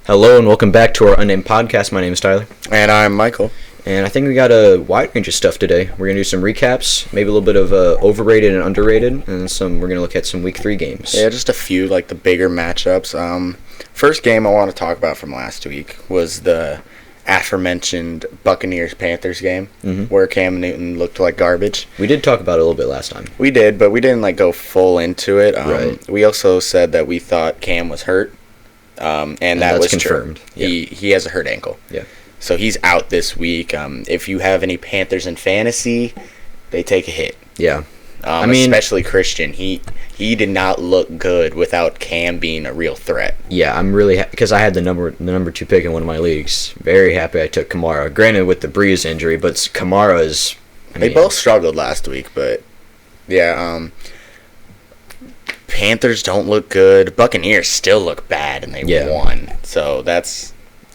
Hello and welcome back to our unnamed podcast. My name is Tyler. And I'm Michael. And I think we got a wide range of stuff today. We're going to do some recaps, maybe a little bit of overrated and underrated, and we're going to look at some Week 3 games. Yeah, just a few, like the bigger matchups. First game I want to talk about from last week was the aforementioned Buccaneers-Panthers game, where Cam Newton looked like garbage. We did talk about it a little bit last time. We did, but we didn't go full into it. Right. We also said that we thought Cam was hurt, and that was confirmed. True. He has a hurt ankle. Yeah. So he's out this week. If you have any Panthers in fantasy, they take a hit. Yeah. Especially Christian. He did not look good without Cam being a real threat. Yeah, I'm really because I had the number 2 pick in one of my leagues. Very happy I took Kamara. Granted, with the Breeze injury, but Kamara is. They both struggled last week, but yeah. Panthers don't look good. Buccaneers still look bad, and they won. So that's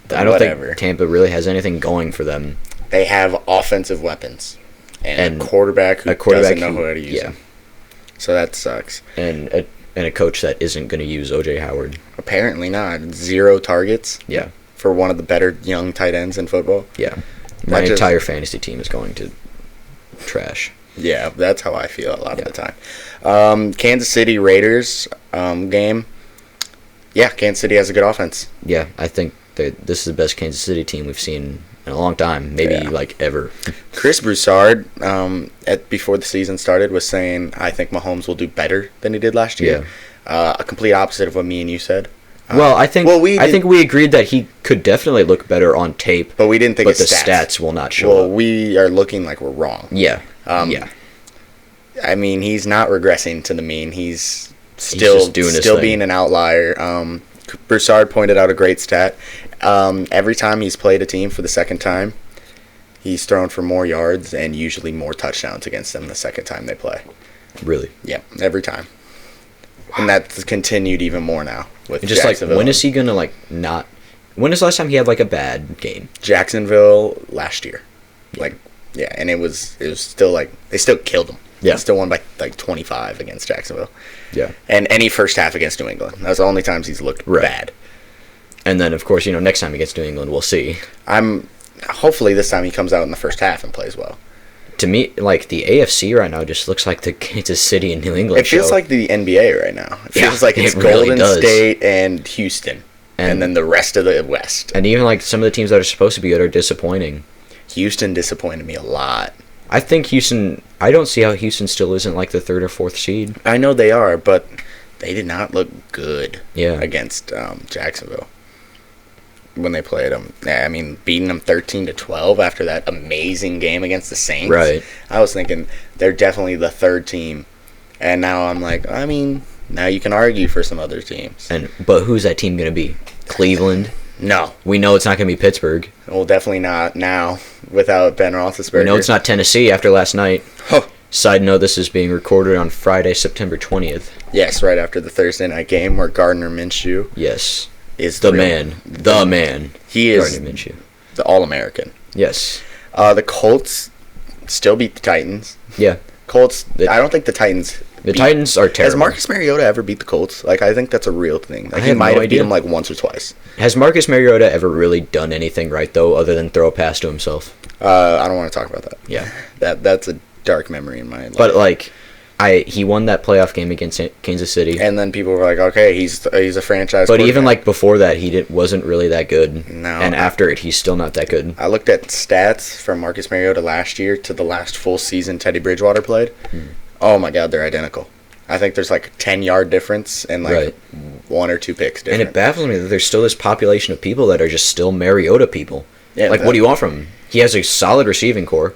I don't whatever. think Tampa really has anything going for them. They have offensive weapons and a quarterback who doesn't know how to use them. So that sucks. And a coach that isn't going to use O.J. Howard. Apparently not. 0 targets. Yeah. For one of the better young tight ends in football. Yeah. My entire fantasy team is going to trash. Yeah, that's how I feel a lot of the time. Kansas City Raiders game. Yeah, Kansas City has a good offense. Yeah, I think this is the best Kansas City team we've seen in a long time, maybe ever. Chris Broussard, before the season started, was saying, I think Mahomes will do better than he did last year. Yeah. A complete opposite of what me and you said. I think we agreed that he could definitely look better on tape, but we didn't think the stats will not show up. Well, we are looking like we're wrong. Yeah. I mean, he's not regressing to the mean. He's still being an outlier. Broussard pointed out a great stat. Every time he's played a team for the second time, he's thrown for more yards and usually more touchdowns against them the second time they play. Really? Yeah, every time. Wow. And that's continued even more now with just Jacksonville. When is he going to not... When is the last time he had a bad game? Jacksonville last year. And it was still they still killed him. Yeah. They still won by 25 against Jacksonville. Yeah. And any first half against New England. That's the only times he's looked bad. And then, of course, next time he gets New England, we'll see. Hopefully this time he comes out in the first half and plays well. To me, the AFC right now just looks like the Kansas City and New England show. It feels like the NBA right now. It feels like it's Golden State and Houston. And then the rest of the West. And even, some of the teams that are supposed to be good are disappointing. Houston disappointed me a lot. I don't see how Houston still isn't the 3rd or 4th seed. I know they are, but they did not look good against Jacksonville when they played them. I mean, beating them 13-12 after that amazing game against the Saints. Right. I was thinking they're definitely the 3rd team. And now I'm now you can argue for some other teams. But who's that team going to be? Cleveland? No. We know it's not going to be Pittsburgh. Well, definitely not now without Ben Roethlisberger. We know it's not Tennessee after last night. Side note, this is being recorded on Friday, September 20th. Yes, right after the Thursday night game where Gardner Minshew is the man. He is Gardner Minshew. The All-American. Yes. The Colts still beat the Titans. Yeah. Colts, I don't think the Titans... The Titans are terrible. Has Marcus Mariota ever beat the Colts? I think that's a real thing. He might have beat them once or twice. Has Marcus Mariota ever really done anything right, though, other than throw a pass to himself? I don't want to talk about that. Yeah. That's a dark memory in my life. But, he won that playoff game against Kansas City. And then people were like, okay, he's a franchise But even, before that, wasn't really that good. No. And after it, he's still not that good. I looked at stats from Marcus Mariota last year to the last full season Teddy Bridgewater played. Oh, my God, they're identical. I think there's a 10-yard difference and 1 or 2 picks difference. And it baffles me that there's still this population of people that are just still Mariota people. Yeah, what do you want from him? He has a solid receiving core.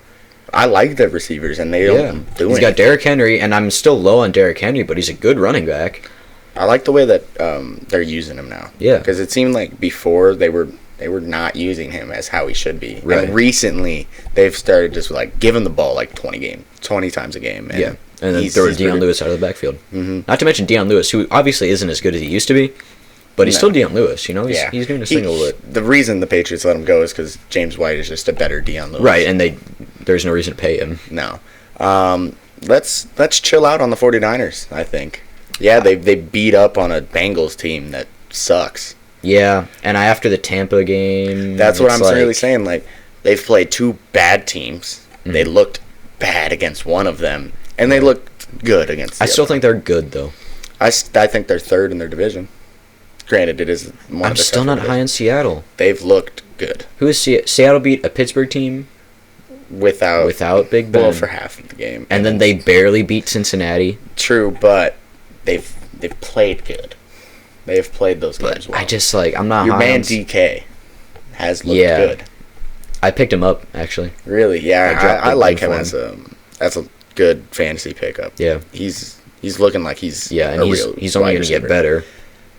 I like the receivers, and they don't do He's got Derrick Henry, and I'm still low on Derrick Henry, but he's a good running back. I like the way that they're using him now. Yeah. Because it seemed like before they were not using him as how he should be. Right. And recently, they've started just give him the ball 20 times a game. And and then throw Deion Lewis out of the backfield. Mm-hmm. Not to mention Deion Lewis, who obviously isn't as good as he used to be, but he's still Deion Lewis. He's doing his thing a little bit. The reason the Patriots let him go is because James White is just a better Deion Lewis. Right, and there's no reason to pay him. No. Let's chill out on the 49ers, I think. Yeah, they beat up on a Bengals team that sucks. Yeah, and after the Tampa game... That's what I'm really saying. Like, they've played two bad teams. Mm-hmm. They looked bad against one of them, and they looked good against the I still think they're good, though. I think they're third in their division. Granted, it is one I'm still not high on Seattle. They've looked good. Who is Seattle beat a Pittsburgh team without Big Ben. Well, for half of the game. And then they barely beat Cincinnati. True, but they've played good. They've played those games well. I just, I'm not Your high man on... DK has looked good. I picked him up, actually. Really? Yeah, I like him as a good fantasy pickup. Yeah. He's looking like he's and he's only going to get better.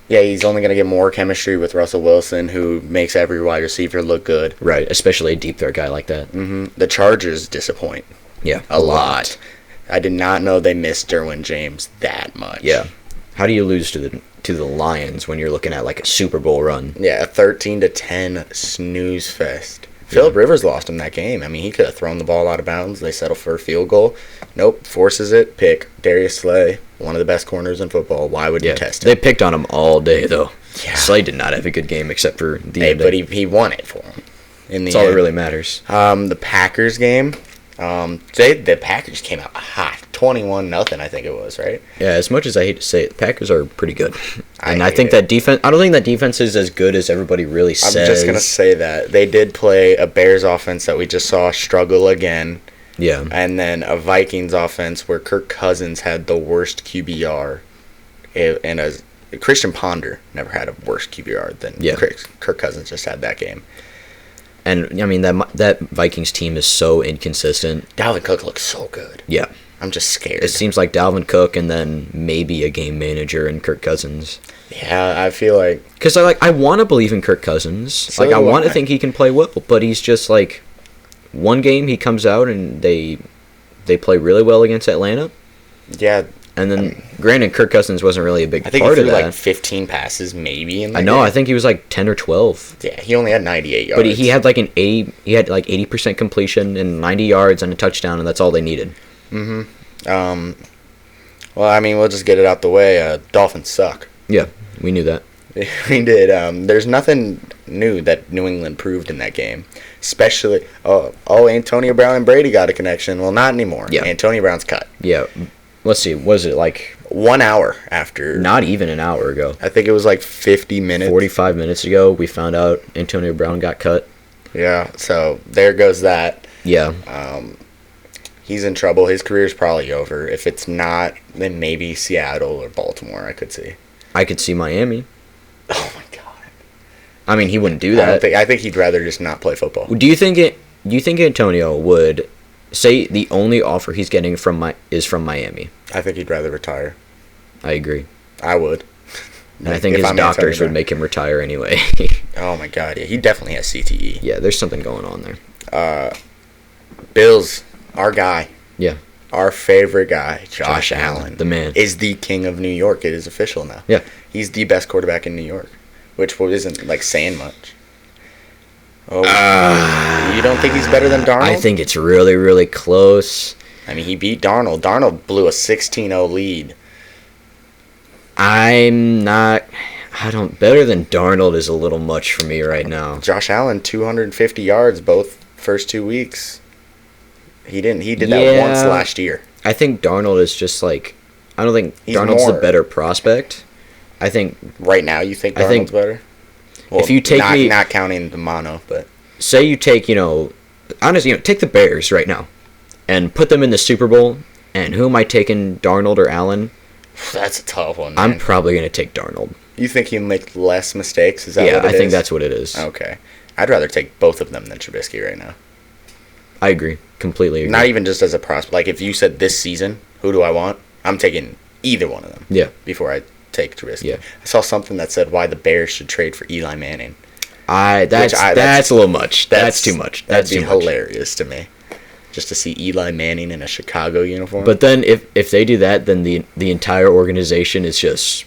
Yeah, he's only going to get more chemistry with Russell Wilson, who makes every wide receiver look good. Right, especially a deep threat guy like that. Mm-hmm. The Chargers disappoint. Yeah, a lot. I did not know they missed Derwin James that much. Yeah. How do you lose to the Lions when you're looking at a Super Bowl run? Yeah, a 13-10 snooze fest. Phillip Rivers lost him that game. I mean, he could have thrown the ball out of bounds. They settle for a field goal. Nope, forces it. Pick Darius Slay, one of the best corners in football. Why would you test him? They picked on him all day, though. Yeah. Slay did not have a good game except for the end. But he won it for him. That's all that really matters. The Packers game, the Packers came out hot. 21-0, I think it was, right? Yeah, as much as I hate to say it, the Packers are pretty good. And I think that defense... I don't think that defense is as good as everybody really says. I'm just going to say that. They did play a Bears offense that we just saw struggle again. Yeah. And then a Vikings offense where Kirk Cousins had the worst QBR. And Christian Ponder never had a worse QBR than Kirk Cousins just had that game. And, I mean, that Vikings team is so inconsistent. Dalvin Cook looks so good. Yeah. I'm just scared. It seems like Dalvin Cook and then maybe a game manager and Kirk Cousins. Yeah, I feel like... Because I want to believe in Kirk Cousins. So I want to think he can play well, but he's just one game he comes out and they play really well against Atlanta. Yeah. And then, granted, Kirk Cousins wasn't really a big part of that. I think he threw 15 passes maybe in the game. I think he was 10 or 12. Yeah, he only had 98 yards. But he had 80% completion and 90 yards and a touchdown, and that's all they needed. Mm-hmm. Well, I mean, we'll just get it out the way. Dolphins suck. Yeah, we knew that. We did. There's nothing new that New England proved in that game. Especially, Antonio Brown and Brady got a connection. Well, not anymore. Yeah. Antonio Brown's cut. Yeah. Let's see. Was it 1 hour after? Not even an hour ago. I think it was 50 minutes. 45 minutes ago, we found out Antonio Brown got cut. Yeah, so there goes that. Yeah. He's in trouble. His career's probably over. If it's not, then maybe Seattle or Baltimore, I could see. I could see Miami. Oh, my God. I mean, he wouldn't do that. I think he'd rather just not play football. Do you think Antonio would say the only offer he's getting is from Miami? I think he'd rather retire. I agree. I would. And I think his doctors would make him retire anyway. Oh, my God. Yeah, he definitely has CTE. Yeah, there's something going on there. Bills, our guy. Yeah. Our favorite guy, Josh Allen. The man. Is the king of New York. It is official now. Yeah. He's the best quarterback in New York, which isn't, saying much. Oh, you don't think he's better than Darnold? I think it's really, really close. I mean, he beat Darnold. Darnold blew a 16-0 lead. Better than Darnold is a little much for me right now. Josh Allen, 250 yards both first 2 weeks. He did that once last year. I think Darnold is just I don't think Darnold's the better prospect. I think right now you think Darnold's better? Well, if you take not counting the mono, but say you take, honestly, take the Bears right now and put them in the Super Bowl, and who am I taking, Darnold or Allen? That's a tough one, man. I'm probably going to take Darnold. You think he'll make less mistakes? Is that what it is? Yeah, I think that's what it is. Okay. I'd rather take both of them than Trubisky right now. I agree. Completely agree. Not even just as a prospect. If you said this season, who do I want? I'm taking either one of them. Yeah. Before I take Trubisky. Yeah. I saw something that said why the Bears should trade for Eli Manning. That's a little much. That's too much. That'd be hilarious to me. Just to see Eli Manning in a Chicago uniform. But then if they do that, then the entire organization is just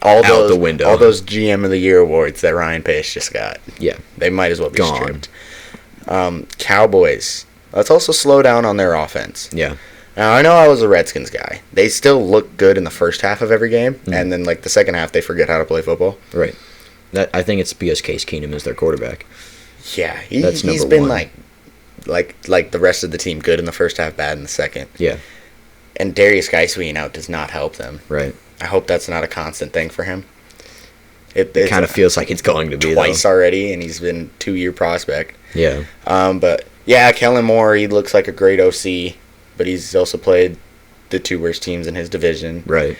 out the window. All those GM of the Year awards that Ryan Pace just got. Yeah. They might as well be gone. Stripped. Cowboys. Let's also slow down on their offense. Yeah. Now, I know I was a Redskins guy. They still look good in the first half of every game, and then the second half they forget how to play football. Right. That I think it's because Case Keenum is their quarterback. Yeah, he's been like the rest of the team, good in the first half, bad in the second. Yeah. And Darius Geis being out does not help them. Right. I hope that's not a constant thing for him. It kind of feels like it's going to be twice already, and he's been 2-year prospect. Yeah. But yeah, Kellen Moore, he looks like a great OC, but he's also played the 2 worst teams in his division. Right.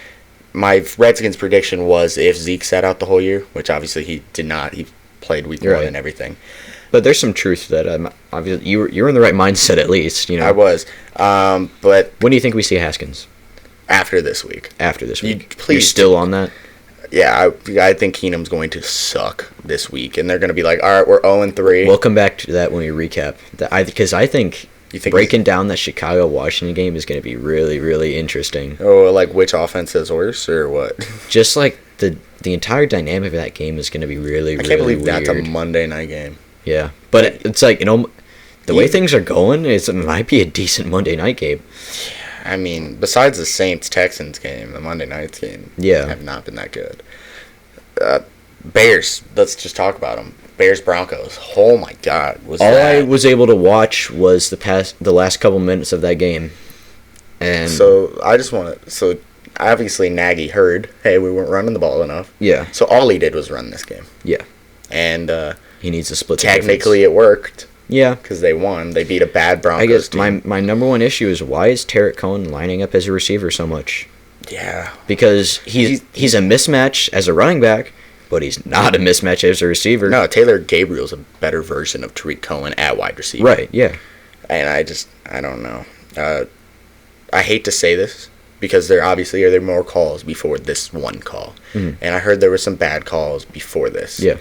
My Redskins prediction was if Zeke sat out the whole year, which obviously he did not. He played week 1 and everything. But there's some truth to that. Obviously, you're in the right mindset at least. You know. I was. But when do you think we see Haskins? After this week. You're still on that? Yeah, I think Keenum's going to suck this week, and they're going to be like, all right, we're 0-3. We'll come back to that when we recap. Because I think breaking down that Chicago-Washington game is going to be really, really interesting. Oh, like which offense is worse or what? Just like the entire dynamic of that game is going to be really, really weird. I can't believe that's a Monday night game. Yeah, but it's like, the way things are going, it might be a decent Monday night game. I mean, besides the Saints-Texans game, the Monday night game have not been that good. Bears, let's just talk about them. Bears-Broncos. Oh, my God. I was able to watch was the last couple minutes of that game. And so, I just want to... So, obviously, Nagy heard, hey, we weren't running the ball enough. Yeah. So, all he did was run this game. Yeah. And he needs to split the technically, it worked. Yeah. Because they won. They beat a bad Broncos team. I guess my number one issue is why is Tarek Cohen lining up as a receiver so much? Yeah. Because he's a mismatch as a running back, but he's not a mismatch as a receiver. No, Taylor Gabriel's a better version of Tariq Cohen at wide receiver. Right, yeah. And I don't know. I hate to say this because there obviously are more calls before this one call. Mm-hmm. And I heard there were some bad calls before this. Yeah.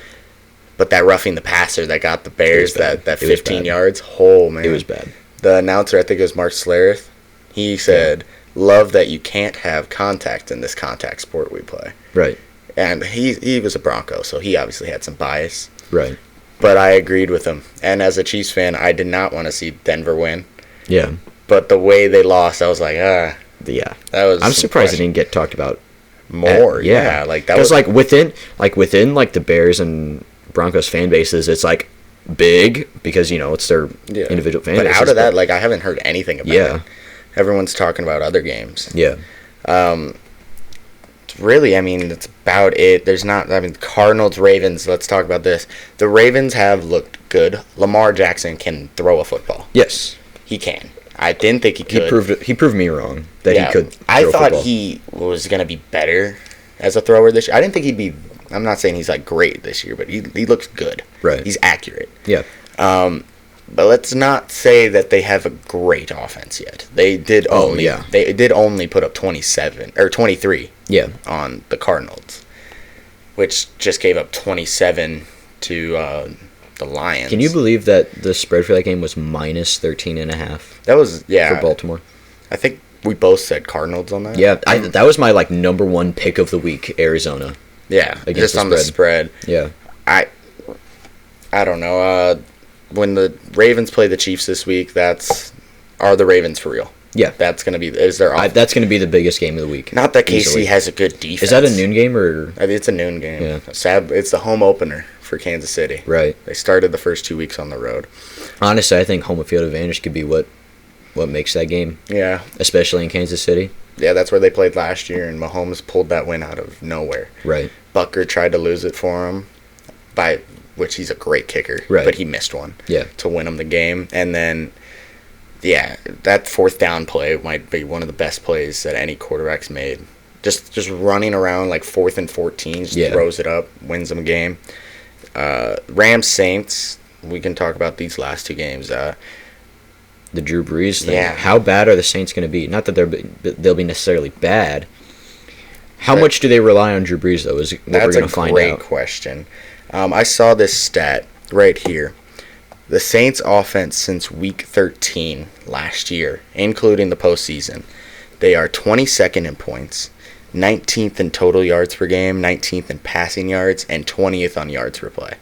But that roughing the passer that got the Bears that 15 yards, oh, man. It was bad. The announcer, I think it was Mark Schlereth, he said, love that you can't have contact in this contact sport we play. Right. And he was a Bronco, so he obviously had some bias. Right. But I agreed with him. And as a Chiefs fan, I did not want to see Denver win. Yeah. But the way they lost, I was like, Yeah. That was. I'm surprised it didn't get talked about more. Yeah. Like that was within the Bears and Broncos fan bases, it's like big because it's their individual fan bases. But out of that, I haven't heard anything about it. Everyone's talking about other games. Yeah. Really, I mean, that's about it. There's not. I mean, Cardinals, Ravens. Let's talk about this. The Ravens have looked good. Lamar Jackson can throw a football. Yes, he can. I didn't think he could. He proved me wrong that he could. I thought he was gonna be better as a thrower this year. I didn't think he'd be. I'm not saying he's great this year, but he looks good. Right. He's accurate. Yeah. But let's not say that they have a great offense yet. They did only. They did only put up 27 or 23. Yeah. On the Cardinals, which just gave up 27 to the Lions. Can you believe that the spread for that game was minus 13.5? That was for Baltimore. I think we both said Cardinals on that. Yeah, that was my number one pick of the week, Arizona. Yeah, just on the spread. Yeah. I don't know. When the Ravens play the Chiefs this week, are the Ravens for real? Yeah, that's gonna be. That's gonna be the biggest game of the week. Not that KC has a good defense. Is that a noon game or? I mean, it's a noon game. Yeah. It's the home opener for Kansas City. Right. They started the first 2 weeks on the road. Honestly, I think home field advantage could be what makes that game. Yeah. Especially in Kansas City. Yeah, that's where they played last year, and Mahomes pulled that win out of nowhere. Right. Butker tried to lose it for him, which he's a great kicker. Right. But he missed one. Yeah. To win him the game, and then. Yeah, that fourth down play might be one of the best plays that any quarterback's made. Just running around 4th and 14, throws it up, wins them a game. Rams Saints, we can talk about these last 2 games. The Drew Brees thing. Yeah. How bad are the Saints going to be? Not that they'll be necessarily bad. How much do they rely on Drew Brees though? Is what we're going to find out. That's a great question. I saw this stat right here. The Saints' offense since Week 13 last year, including the postseason, they are 22nd in points, 19th in total yards per game, 19th in passing yards, and 20th on yards per play.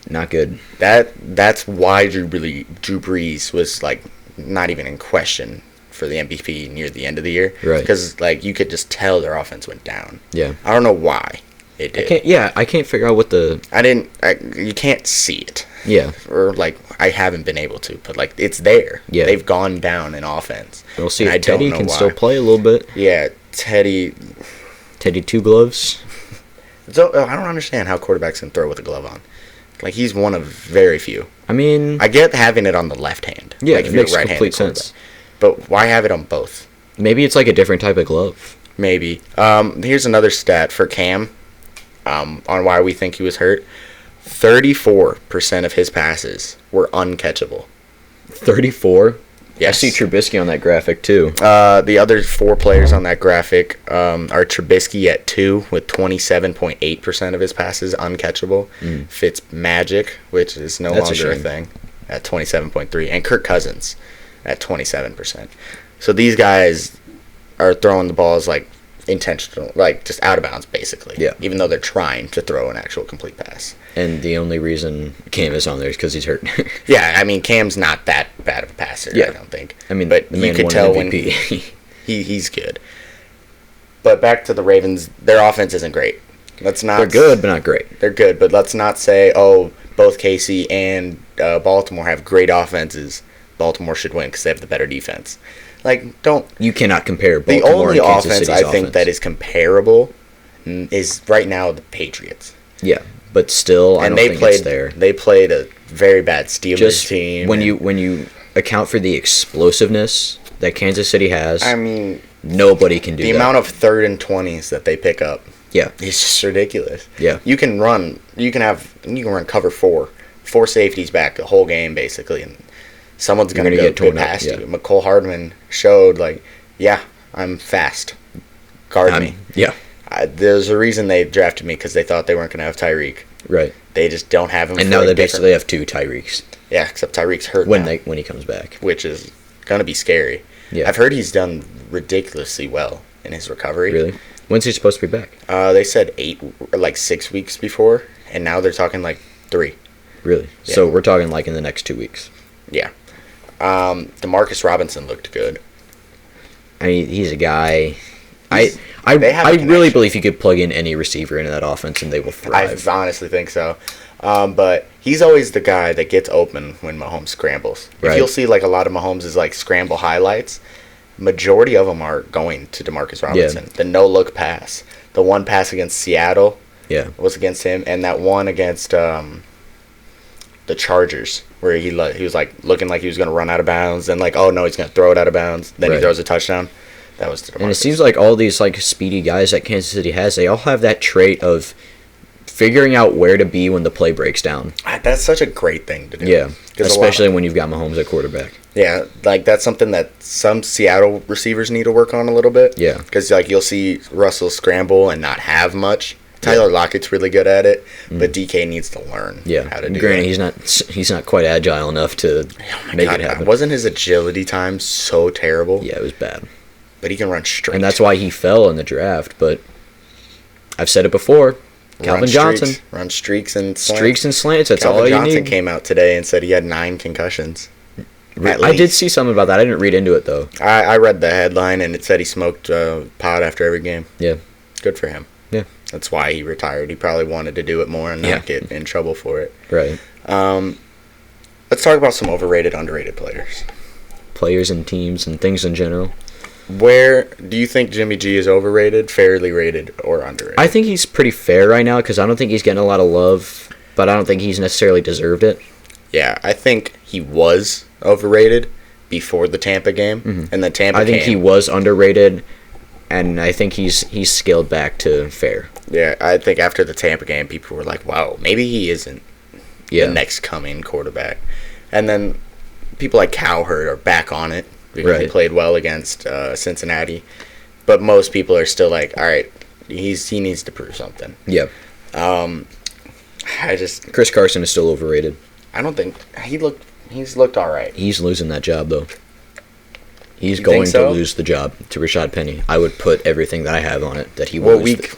Not good. That's why Drew Brees was not even in question for the MVP near the end of the year. Right. Because you could just tell their offense went down. Yeah. I don't know why. It did. I can't figure out what the... You can't see it. Yeah. Or, like, I haven't been able to, but, like, it's there. Yeah. They've gone down in offense. We'll see if Teddy can still play a little bit. Yeah, Teddy Two Gloves. So, I don't understand how quarterbacks can throw with a glove on. Like, he's one of very few. I mean... I get having it on the left hand. Yeah, like, it makes complete sense. But why have it on both? Maybe it's like a different type of glove. Maybe. Here's another stat for Cam on why we think he was hurt. 34% of his passes were uncatchable. 34? Yes. I see Trubisky on that graphic, too. The other 4 players on that graphic are Trubisky at 2 with 27.8% of his passes uncatchable. Fitzmagic, which is no longer a thing, at 27.3%. And Kirk Cousins at 27%. So these guys are throwing the balls like intentional, like just out of bounds, basically. Yeah. Even though they're trying to throw an actual complete pass. And the only reason Cam is on there is because he's hurt. Yeah, I mean, Cam's not that bad of a passer, I don't think. I mean, but you could tell when he's good. But back to the Ravens, their offense isn't great. They're good, but not great. They're good, but let's not say, both KC and Baltimore have great offenses. Baltimore should win because they have the better defense. You cannot compare Baltimore the only and Kansas offense City's I think that is comparable is right now the Patriots. Yeah, but still, I don't think it's there. They played a very bad Steelers team. When you account for the explosiveness that Kansas City has, I mean, nobody can do that. The amount of 3rd and 20s that they pick up, it's just ridiculous. Yeah, you can run cover 4 safeties back the whole game basically, and someone's going to get past you. McCole Hardman showed, I'm fast. Guard me. Yeah. There's a reason they drafted me, because they thought they weren't going to have Tyreek. Right. They just don't have him. And now they basically have 2 Tyreeks. Yeah, except Tyreek's hurt when now, he comes back. which is going to be scary. Yeah. I've heard he's done ridiculously well in his recovery. Really? When's he supposed to be back? They said 6 weeks before, and now they're talking 3. Really? Yeah. So we're talking in the next 2 weeks. Yeah. DeMarcus Robinson looked good. I mean, he's a guy. I really believe you could plug in any receiver into that offense and they will thrive. I honestly think so. But he's always the guy that gets open when Mahomes scrambles. Right. If you'll see like a lot of Mahomes' scramble highlights, majority of them are going to DeMarcus Robinson. Yeah. The no-look pass. The one pass against Seattle was against him, and that one against the Chargers where he was looking like he was going to run out of bounds, and oh no, he's going to throw it out of bounds. Then he throws a touchdown. That was to DeMarcus. And it seems like all these speedy guys that Kansas City has, they all have that trait of figuring out where to be when the play breaks down. That's such a great thing to do. Yeah, especially when you've got Mahomes at quarterback. Yeah, that's something that some Seattle receivers need to work on a little bit. Yeah. Because you'll see Russell scramble and not have much. Tyler Lockett's really good at it, but DK needs to learn how to do Granted, that. he's not quite agile enough to make it happen. Wasn't his agility time so terrible? Yeah, it was bad. But he can run straight. And that's why he fell in the draft. But I've said it before. Calvin Johnson. Run streaks and slants. Streaks and slants. That's all you need. Calvin Johnson came out today and said he had 9 concussions. I did see something about that. I didn't read into it, though. I read the headline, and it said he smoked pot after every game. Yeah. Good for him. Yeah. That's why he retired. He probably wanted to do it more and not get in trouble for it. Right. Let's talk about some overrated, underrated players. Players and teams and things in general. Where do you think Jimmy G is overrated, fairly rated, or underrated? I think he's pretty fair right now because I don't think he's getting a lot of love, but I don't think he's necessarily deserved it. Yeah, I think he was overrated before the Tampa game, and the Tampa. I think he was underrated, and I think he's scaled back to fair. Yeah, I think after the Tampa game, people were like, "Wow, maybe he isn't the next coming quarterback," and then people like Cowherd are back on it. Because he played well against Cincinnati, but most people are still like, all right, he needs to prove something. Yeah. Chris Carson is still overrated. I don't think he's looked all right. He's losing that job though. He's going to lose the job to Rashad Penny. I would put everything that I have on it that he will. Week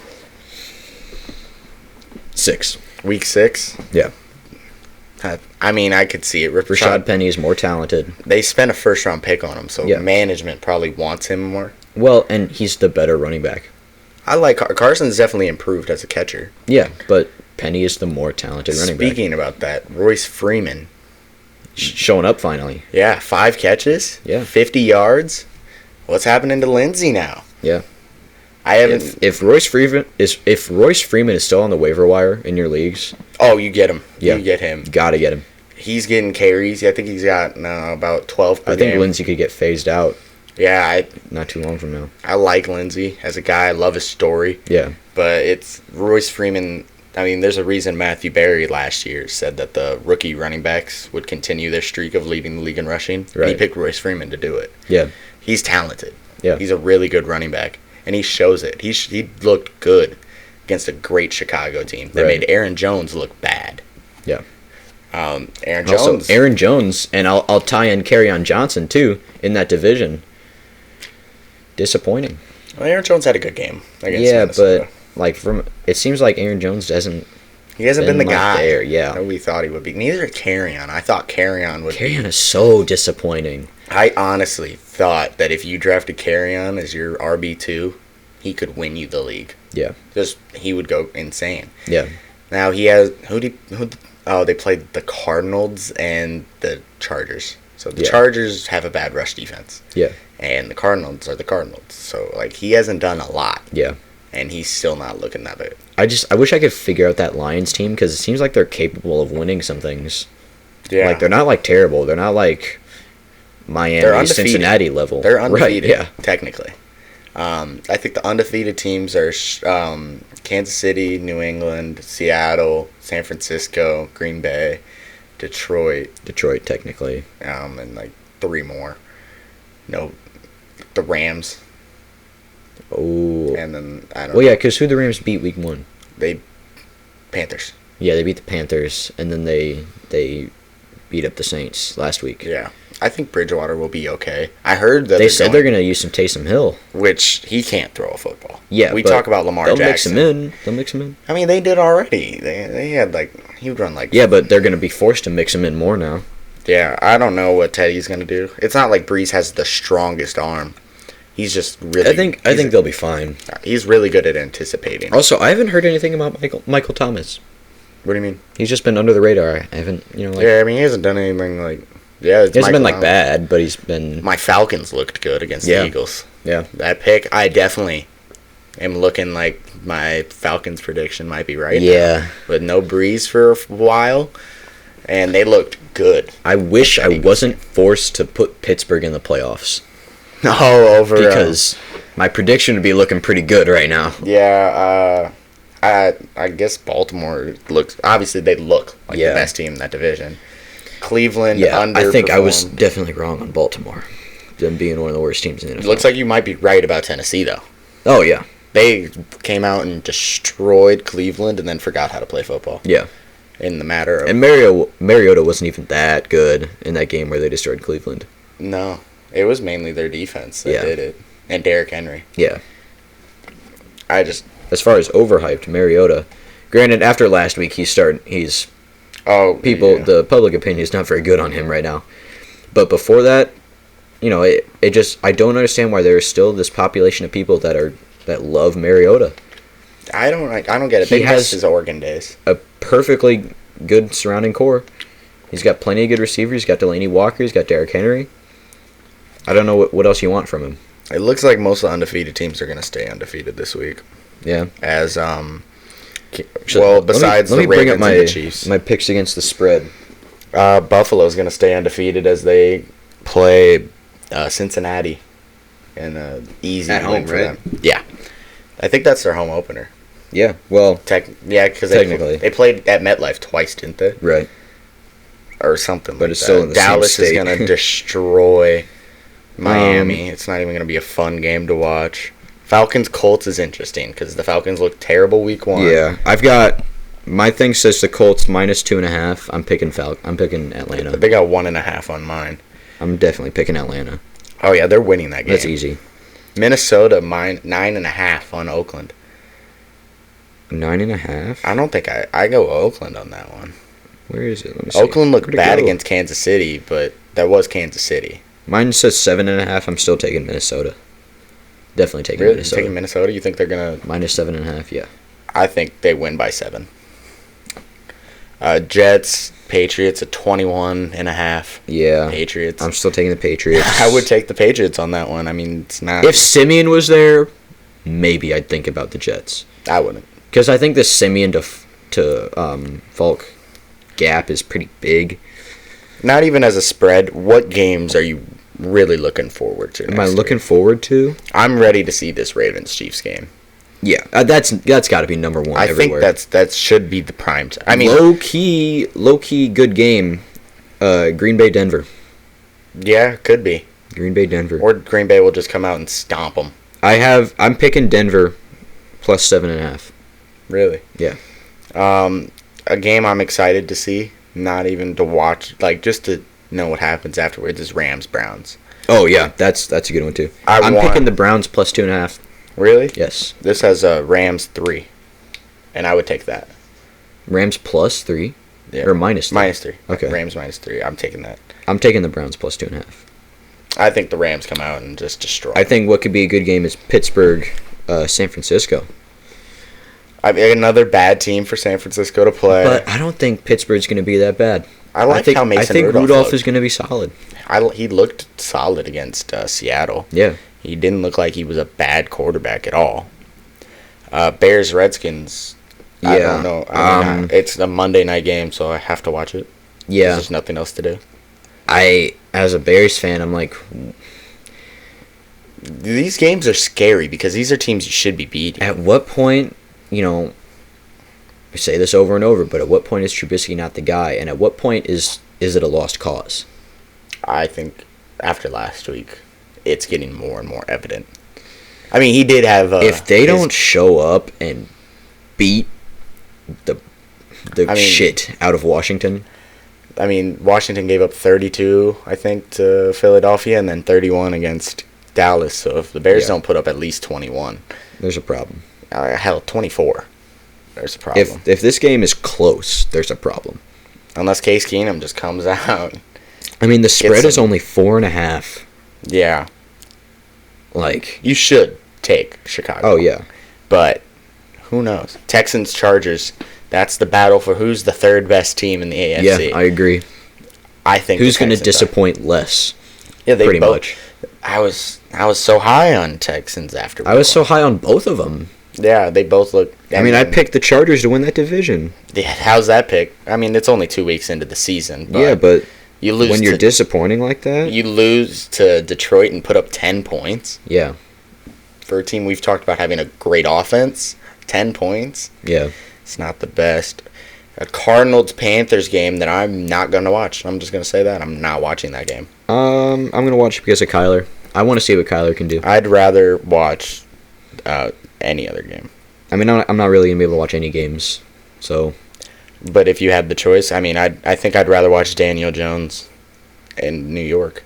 6. Week 6. Yeah. I mean, I could see it. Rashad Penny is more talented. They spent a first-round pick on him, so management probably wants him more. Well, and he's the better running back. I like Carson's definitely improved as a catcher. Yeah, but Penny is the more talented running back. Speaking about that, Royce Freeman. Showing up finally. Yeah, 5 catches. Yeah. 50 yards. What's happening to Lindsey now? Yeah. I haven't. If Royce Freeman is still on the waiver wire in your leagues, oh, you get him. Yeah. You get him. Gotta get him. He's getting carries. I think he's got about 12 per I think game. Lindsey could get phased out. Yeah, not too long from now. I like Lindsey as a guy. I love his story. Yeah. But it's Royce Freeman. I mean, there's a reason Matthew Berry last year said that the rookie running backs would continue their streak of leading the league in rushing. Right. And he picked Royce Freeman to do it. Yeah. He's talented. Yeah. He's a really good running back. And he shows it. He looked good against a great Chicago team that made Aaron Jones look bad. Yeah. Aaron Jones. Also, Aaron Jones, and I'll tie in Kerryon Johnson, too, in that division. Disappointing. Well, Aaron Jones had a good game against Minnesota. But it seems like Aaron Jones he hasn't been the guy there, yeah. that we thought he would be. Neither did Kerryon. I thought Kerryon would be. Kerryon is so disappointing. I honestly thought that if you drafted Kerryon as your RB2, he could win you the league. Yeah. He would go insane. Yeah. Now he has they played the Cardinals and the Chargers. So the Chargers have a bad rush defense. Yeah. And the Cardinals are the Cardinals. So he hasn't done a lot. Yeah. And he's still not looking that bad. I wish I could figure out that Lions team because it seems like they're capable of winning some things. Yeah. They're not terrible. They're not like Miami, Cincinnati level. They're undefeated, right, yeah. Technically. I think the undefeated teams are Kansas City, New England, Seattle, San Francisco, Green Bay, Detroit. Detroit, technically. And 3 more. No, the Rams. Oh. And then, I don't know. Well, yeah, because who the Rams beat week 1? Panthers. Yeah, they beat the Panthers, and then they beat up the Saints last week. Yeah. I think Bridgewater will be okay. I heard that they said they're going to use some Taysom Hill. Which he can't throw a football. Yeah, we talk about Lamar Jackson. They'll mix him in. I mean, they did already. They had he would run Yeah, but they're going to be forced to mix him in more now. Yeah, I don't know what Teddy's going to do. It's not like Breeze has the strongest arm. He's just really. I think they'll be fine. He's really good at anticipating. Also, I haven't heard anything about Michael Thomas. What do you mean? He's just been under the radar. I haven't, Yeah, I mean, he hasn't done anything Yeah, he hasn't been bad, but he's been. My Falcons looked good against the Eagles. Yeah, that pick, I definitely am looking like my Falcons prediction might be right. Yeah, now. With no Breeze for a while, and they looked good. I wish I wasn't forced to put Pittsburgh in the playoffs. Because my prediction would be looking pretty good right now. Yeah, I guess Baltimore looks. Obviously, they look like the best team in that division. Cleveland, I think I was definitely wrong on Baltimore. Them being one of the worst teams in the NFL. It looks like you might be right about Tennessee, though. Oh, yeah. They came out and destroyed Cleveland and then forgot how to play football. Yeah. In the matter of... And Mariota wasn't even that good in that game where they destroyed Cleveland. No. It was mainly their defense that did it. And Derrick Henry. Yeah. As far as overhyped, Mariota... Granted, after last week, the public opinion is not very good on him right now. But before that, I don't understand why there is still this population of people that love Mariota. I don't get it. He has his Oregon days. A perfectly good surrounding core. He's got plenty of good receivers. He's got Delaney Walker. He's got Derrick Henry. I don't know what else you want from him. It looks like most of the undefeated teams are going to stay undefeated this week. Yeah. Besides the Ravens and the Chiefs. My picks against the spread. Buffalo's going to stay undefeated as they play Cincinnati. And easy at home, for right? Them. Yeah. I think that's their home opener. Yeah, well... because technically. They played at MetLife twice, didn't they? Right. Or something but it's still in the Dallas same state. is going to destroy Miami. It's not even going to be a fun game to watch. Falcons-Colts is interesting because the Falcons looked terrible week 1. Yeah, I've got... My thing says the Colts minus 2.5. I'm picking Atlanta. They got 1.5 on mine. I'm definitely picking Atlanta. Oh, yeah, they're winning that game. That's easy. Minnesota, 9.5 on Oakland. 9.5? I don't think I go Oakland on that one. Where is it? Let me see. Oakland looked bad against Kansas City, but that was Kansas City. Mine says 7.5. I'm still taking Minnesota. Definitely taking really? Minnesota. Taking Minnesota? You think they're going to... Minus 7.5, yeah. I think they win by 7. Jets, Patriots at 21.5. Yeah. Patriots. I'm still taking the Patriots. I would take the Patriots on that one. I mean, it's not... If Simeon was there, maybe I'd think about the Jets. I wouldn't. Because I think the Simeon to Falk gap is pretty big. Not even as a spread. What games are you really looking forward to? Am I looking forward to? I'm ready to see this Ravens-Chiefs game. Yeah, that's got to be number one everywhere. I think that should be the prime time. I mean, low key good game. Green Bay Denver. Yeah, could be. Green Bay Denver. Or Green Bay will just come out and stomp them. I'm picking Denver plus 7.5. Really? Yeah. A game I'm excited to see, not even to watch, like just to know what happens afterwards, is Rams-Browns. Oh yeah, that's a good one too. I'm picking the Browns plus 2.5. Really? Yes. This has Rams 3, and I would take that. Rams plus 3? Yeah. Or minus 3? Minus 3. Okay. Rams minus 3. I'm taking that. I'm taking the Browns plus 2.5. I think the Rams come out and just destroy. I think what could be a good game is Pittsburgh, San Francisco. I mean, another bad team for San Francisco to play. But I don't think Pittsburgh's going to be that bad. I think Rudolph is going to be solid. He looked solid against Seattle. Yeah. He didn't look like he was a bad quarterback at all. Bears Redskins. Yeah. I don't know. I mean, it's a Monday night game, so I have to watch it. Yeah. There's nothing else to do. As a Bears fan, I'm like, these games are scary because these are teams you should be beating. At what point, we say this over and over, but at what point is Trubisky not the guy? And at what point is it a lost cause? I think after last week, it's getting more and more evident. I mean, he did have... if they don't show up and beat the shit out of Washington... I mean, Washington gave up 32, I think, to Philadelphia, and then 31 against Dallas. So if the Bears don't put up at least 21... There's a problem. Hell, 24. There's a problem. If this game is close, there's a problem. Unless Case Keenum just comes out. I mean, the spread is only 4.5. Yeah. Like... You should take Chicago. Oh, yeah. But who knows? Texans, Chargers... That's the battle for who's the third best team in the AFC. Yeah, I agree. I think who's going to disappoint less? Yeah, pretty much. I was so high on Texans after. I was so high on both of them. Yeah, they both look. I picked the Chargers to win that division. Yeah, how's that pick? I mean, it's only 2 weeks into the season. But but you lose when you're disappointing like that. You lose to Detroit and put up 10 points. Yeah. For a team we've talked about having a great offense, 10 points. Yeah. It's not the best. A Cardinals-Panthers game that I'm not going to watch. I'm just going to say that. I'm not watching that game. I'm going to watch it because of Kyler. I want to see what Kyler can do. I'd rather watch any other game. I mean, I'm not really going to be able to watch any games. So. But if you had the choice, I mean, I think I'd rather watch Daniel Jones in New York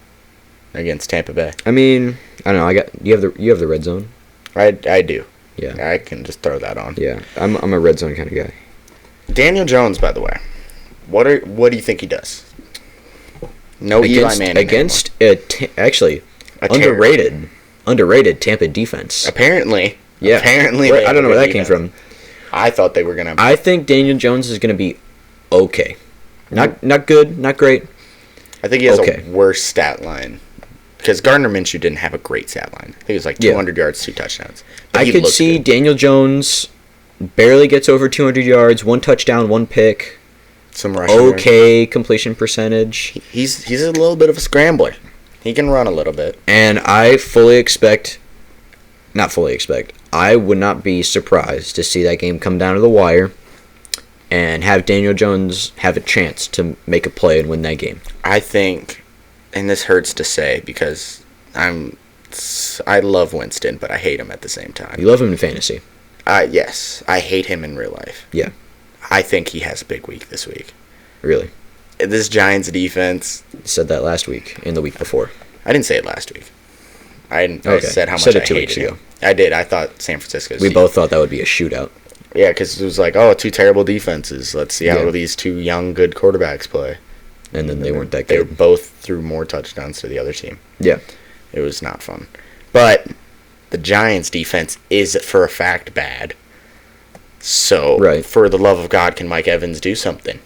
against Tampa Bay. I mean, I don't know. You have the red zone. I do. Yeah. I can just throw that on. Yeah. I'm a red zone kind of guy. Daniel Jones, by the way. What do you think he does? No Eli Manning against actually underrated Tampa defense. Apparently. Yeah. Apparently. I don't know where that came from. I thought they were going to. I think Daniel Jones is going to be okay. Not good, not great. I think he has a worse stat line. Because Gardner Minshew didn't have a great stat line. I think it was like 200 yards, 2 touchdowns. But I could see good. Daniel Jones barely gets over 200 yards, 1 touchdown, 1 pick. Some rushing. Okay completion percentage. He's a little bit of a scrambler. He can run a little bit. And I would not be surprised to see that game come down to the wire and have Daniel Jones have a chance to make a play and win that game. I think... And this hurts to say because I love Winston, but I hate him at the same time. You love him in fantasy. Yes. I hate him in real life. Yeah. I think he has a big week this week. Really? This Giants defense... You said that last week and the week before. I didn't say it last week. I said how much I hated him. I did. I thought San Francisco's... We both thought that would be a shootout. Yeah, because it was like, 2 terrible defenses. Let's see how these 2 young, good quarterbacks play. And then they weren't that good. They both threw more touchdowns to the other team. Yeah. It was not fun. But the Giants' defense is for a fact bad. So, for the love of God, can Mike Evans do something?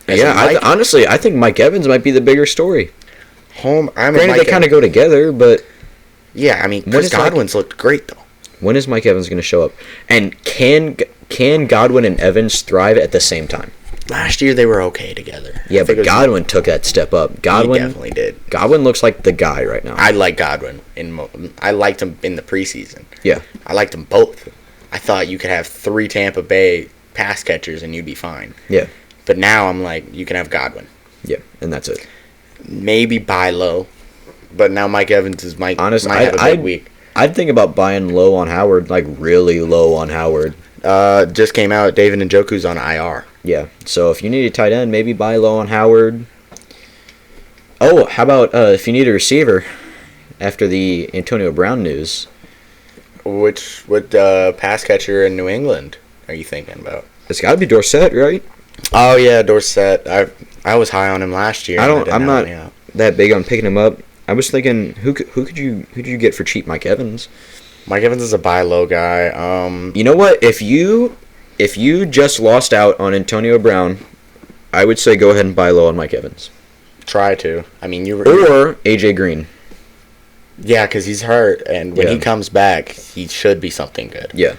Honestly, I think Mike Evans might be the bigger story. Granted, they kind of go together, but... Yeah, I mean, Chris Godwin's looked great, though. When is Mike Evans going to show up? And can Godwin and Evans thrive at the same time? Last year, they were okay together. Yeah, but Godwin took that step up. He definitely did. Godwin looks like the guy right now. I like Godwin. I liked him in the preseason. Yeah. I liked them both. I thought you could have 3 Tampa Bay pass catchers and you'd be fine. Yeah. But now I'm like, you can have Godwin. Yeah, and that's it. Maybe buy low. But now Mike Evans might have a big week. I'd think about buying low on Howard, like really low on Howard. Just came out, David Njoku's on IR. Yeah, so if you need a tight end, maybe buy low on Howard. Oh, how about if you need a receiver after the Antonio Brown news? What pass catcher in New England are you thinking about? It's got to be Dorsett, right? Oh yeah, Dorsett. I was high on him last year. I'm not that big on picking him up. I was thinking, who could you get for cheap? Mike Evans. Mike Evans is a buy low guy. You know what? If you just lost out on Antonio Brown, I would say go ahead and buy low on Mike Evans. Try to. I mean, or AJ Green. Yeah, because he's hurt, and when he comes back, he should be something good. Yeah.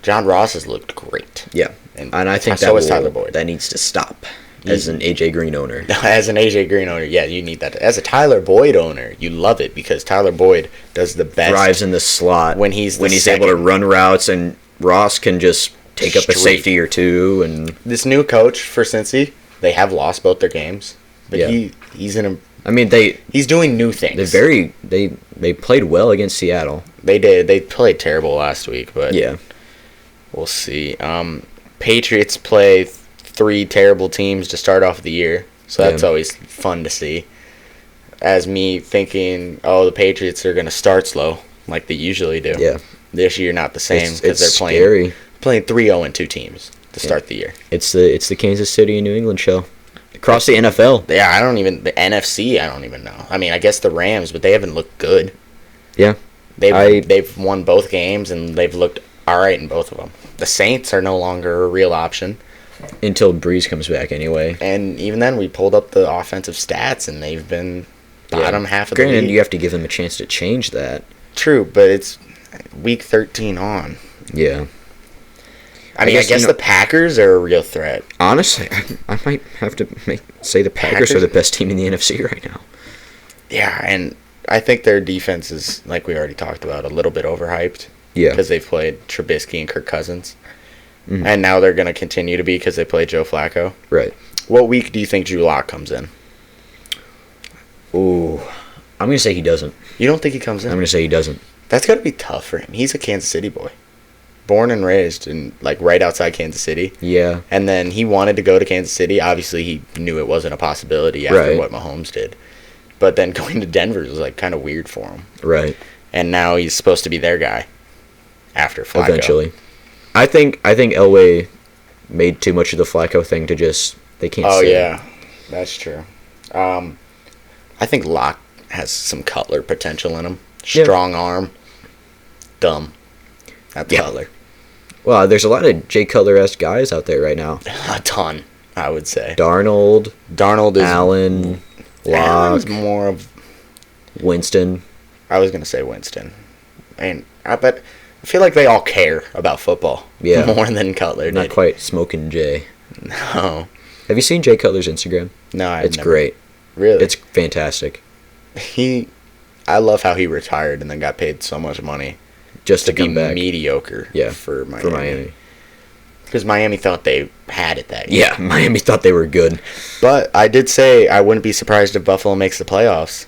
John Ross has looked great. Yeah, and I think so is Tyler Boyd. That needs to stop. As an AJ Green owner. As an AJ Green owner, yeah, you need that. As a Tyler Boyd owner, you love it because Tyler Boyd does the best. Thrives in the slot when he's able to run routes, and Ross can just take up a safety or two. And this new coach for Cincy, they have lost both their games, but he's in a. I mean, he's doing new things. They played well against Seattle. They did. They played terrible last week, but yeah, we'll see. Patriots play 3 terrible teams to start off the year, so that's always fun to see. As me thinking, the Patriots are going to start slow, like they usually do. Yeah. This year, not the same because they're playing 3-0-2 teams to start the year. It's the Kansas City and New England show. Across the NFL. Yeah, the NFC, I don't even know. I mean, I guess the Rams, but they haven't looked good. Yeah. They've won both games, and they've looked all right in both of them. The Saints are no longer a real option. Until Breeze comes back, anyway. And even then, we pulled up the offensive stats, and they've been bottom half of the league. Granted, you have to give them a chance to change that. True, but it's week 13 on. Yeah. I guess the Packers are a real threat. Honestly, I might have to say the Packers are the best team in the NFC right now. Yeah, and I think their defense is, like we already talked about, a little bit overhyped. Yeah. Because they've played Trubisky and Kirk Cousins. Mm-hmm. And now they're going to continue to be because they play Joe Flacco. Right. What week do you think Drew Lock comes in? Ooh, I'm going to say he doesn't. You don't think he comes in? I'm going to say he doesn't. That's got to be tough for him. He's a Kansas City boy. Born and raised in right outside Kansas City. Yeah. And then he wanted to go to Kansas City. Obviously, he knew it wasn't a possibility after what Mahomes did. But then going to Denver was kind of weird for him. Right. And now he's supposed to be their guy after Flacco. Eventually. I think Elway made too much of the Flacco thing to just they can't. Oh yeah, that's true. I think Locke has some Cutler potential in him. Strong arm, dumb. That's Cutler. Well, there's a lot of Jay Cutler-esque guys out there right now. A ton, I would say. Darnold is Allen, Locke. Allen's more of Winston. I was gonna say Winston, and but I feel like they all care about football more than Cutler did. Not quite Smoking Jay. No. Have you seen Jay Cutler's Instagram? No, It's great. Really? It's fantastic. I love how he retired and then got paid so much money just to come be back. Mediocre for Miami. Because Miami thought they had it that year. Yeah, Miami thought they were good. But I did say I wouldn't be surprised if Buffalo makes the playoffs.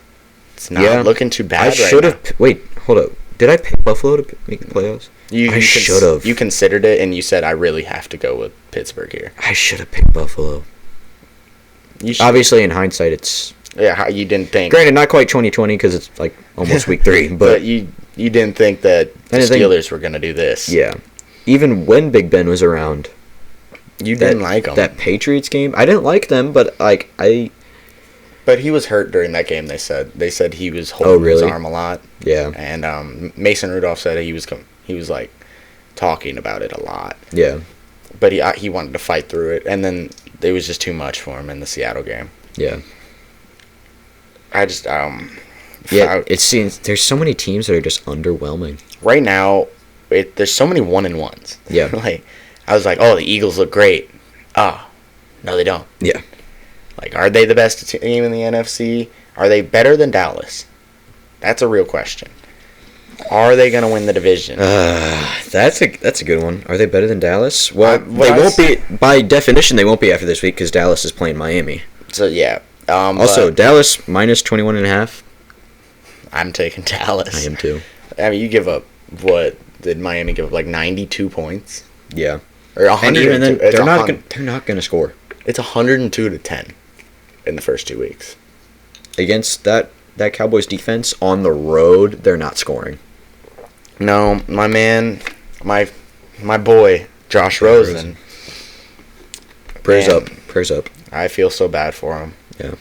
It's not looking too bad right now. Wait, hold up. Did I pick Buffalo to make the playoffs? I should have. You considered it, and you said, I really have to go with Pittsburgh here. I should have picked Buffalo. Obviously, in hindsight, it's... Yeah, you didn't think... Granted, not quite 2020, because it's almost week 3. But you didn't think that the Steelers were going to do this. Yeah. Even when Big Ben was around... You didn't like them. That Patriots game, I didn't like them, but, But he was hurt during that game. They said he was holding his arm a lot. Yeah. And Mason Rudolph said he was like talking about it a lot. Yeah. But he wanted to fight through it, and then it was just too much for him in the Seattle game. Yeah. It seems there's so many teams that are just underwhelming right now. There's so many 1-1s. Yeah. Like I was like, oh, the Eagles look great. Oh, no, they don't. Yeah. Like, are they the best team in the NFC? Are they better than Dallas? That's a real question. Are they going to win the division? That's a good one. Are they better than Dallas? Well, they won't be. By definition, they won't be after this week because Dallas is playing Miami. So yeah. Also, Dallas minus 21.5. I'm taking Dallas. I am too. I mean, you give up what did Miami give up? Like 92 points. Yeah. Or 100. And even then, they're not going to score. It's 102-10 in the first 2 weeks against that Cowboys defense on the road. They're not scoring. No, my man, my boy, Josh Rosen. Prayers up. I feel so bad for him. Yeah.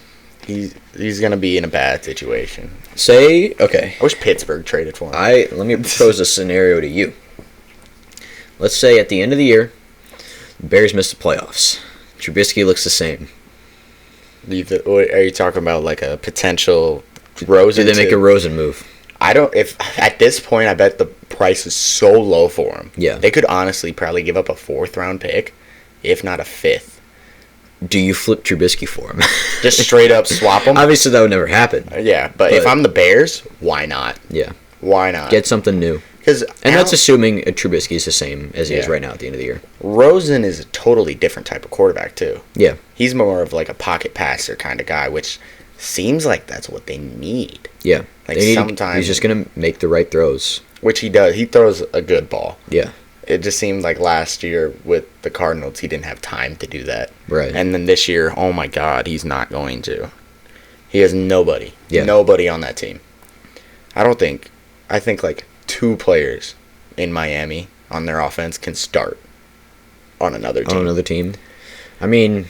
He's gonna be in a bad situation. Okay. I wish Pittsburgh traded for him. Let me propose a scenario to you. Let's say at the end of the year, the Bears miss the playoffs. Trubisky looks the same. Are you talking about like a potential Rosen? Do they make a Rosen move? I don't. If at this point, I bet the price is so low for him. Yeah. They could honestly probably give up a 4th-round pick, if not a 5th. Do you flip Trubisky for him? Just straight up swap him? Obviously, that would never happen. Yeah, but if I'm the Bears, why not? Yeah. Why not? Get something new. That's assuming Trubisky is the same as he is right now at the end of the year. Rosen is a totally different type of quarterback, too. Yeah. He's more of like a pocket passer kind of guy, which seems like that's what they need. Yeah. Like sometimes he's just going to make the right throws. Which he does. He throws a good ball. Yeah. It just seemed like last year with the Cardinals, he didn't have time to do that. Right. And then this year, oh my God, he's not going to. He has nobody. Yeah. Nobody on that team. I think like 2 players in Miami on their offense can start on another team. I mean,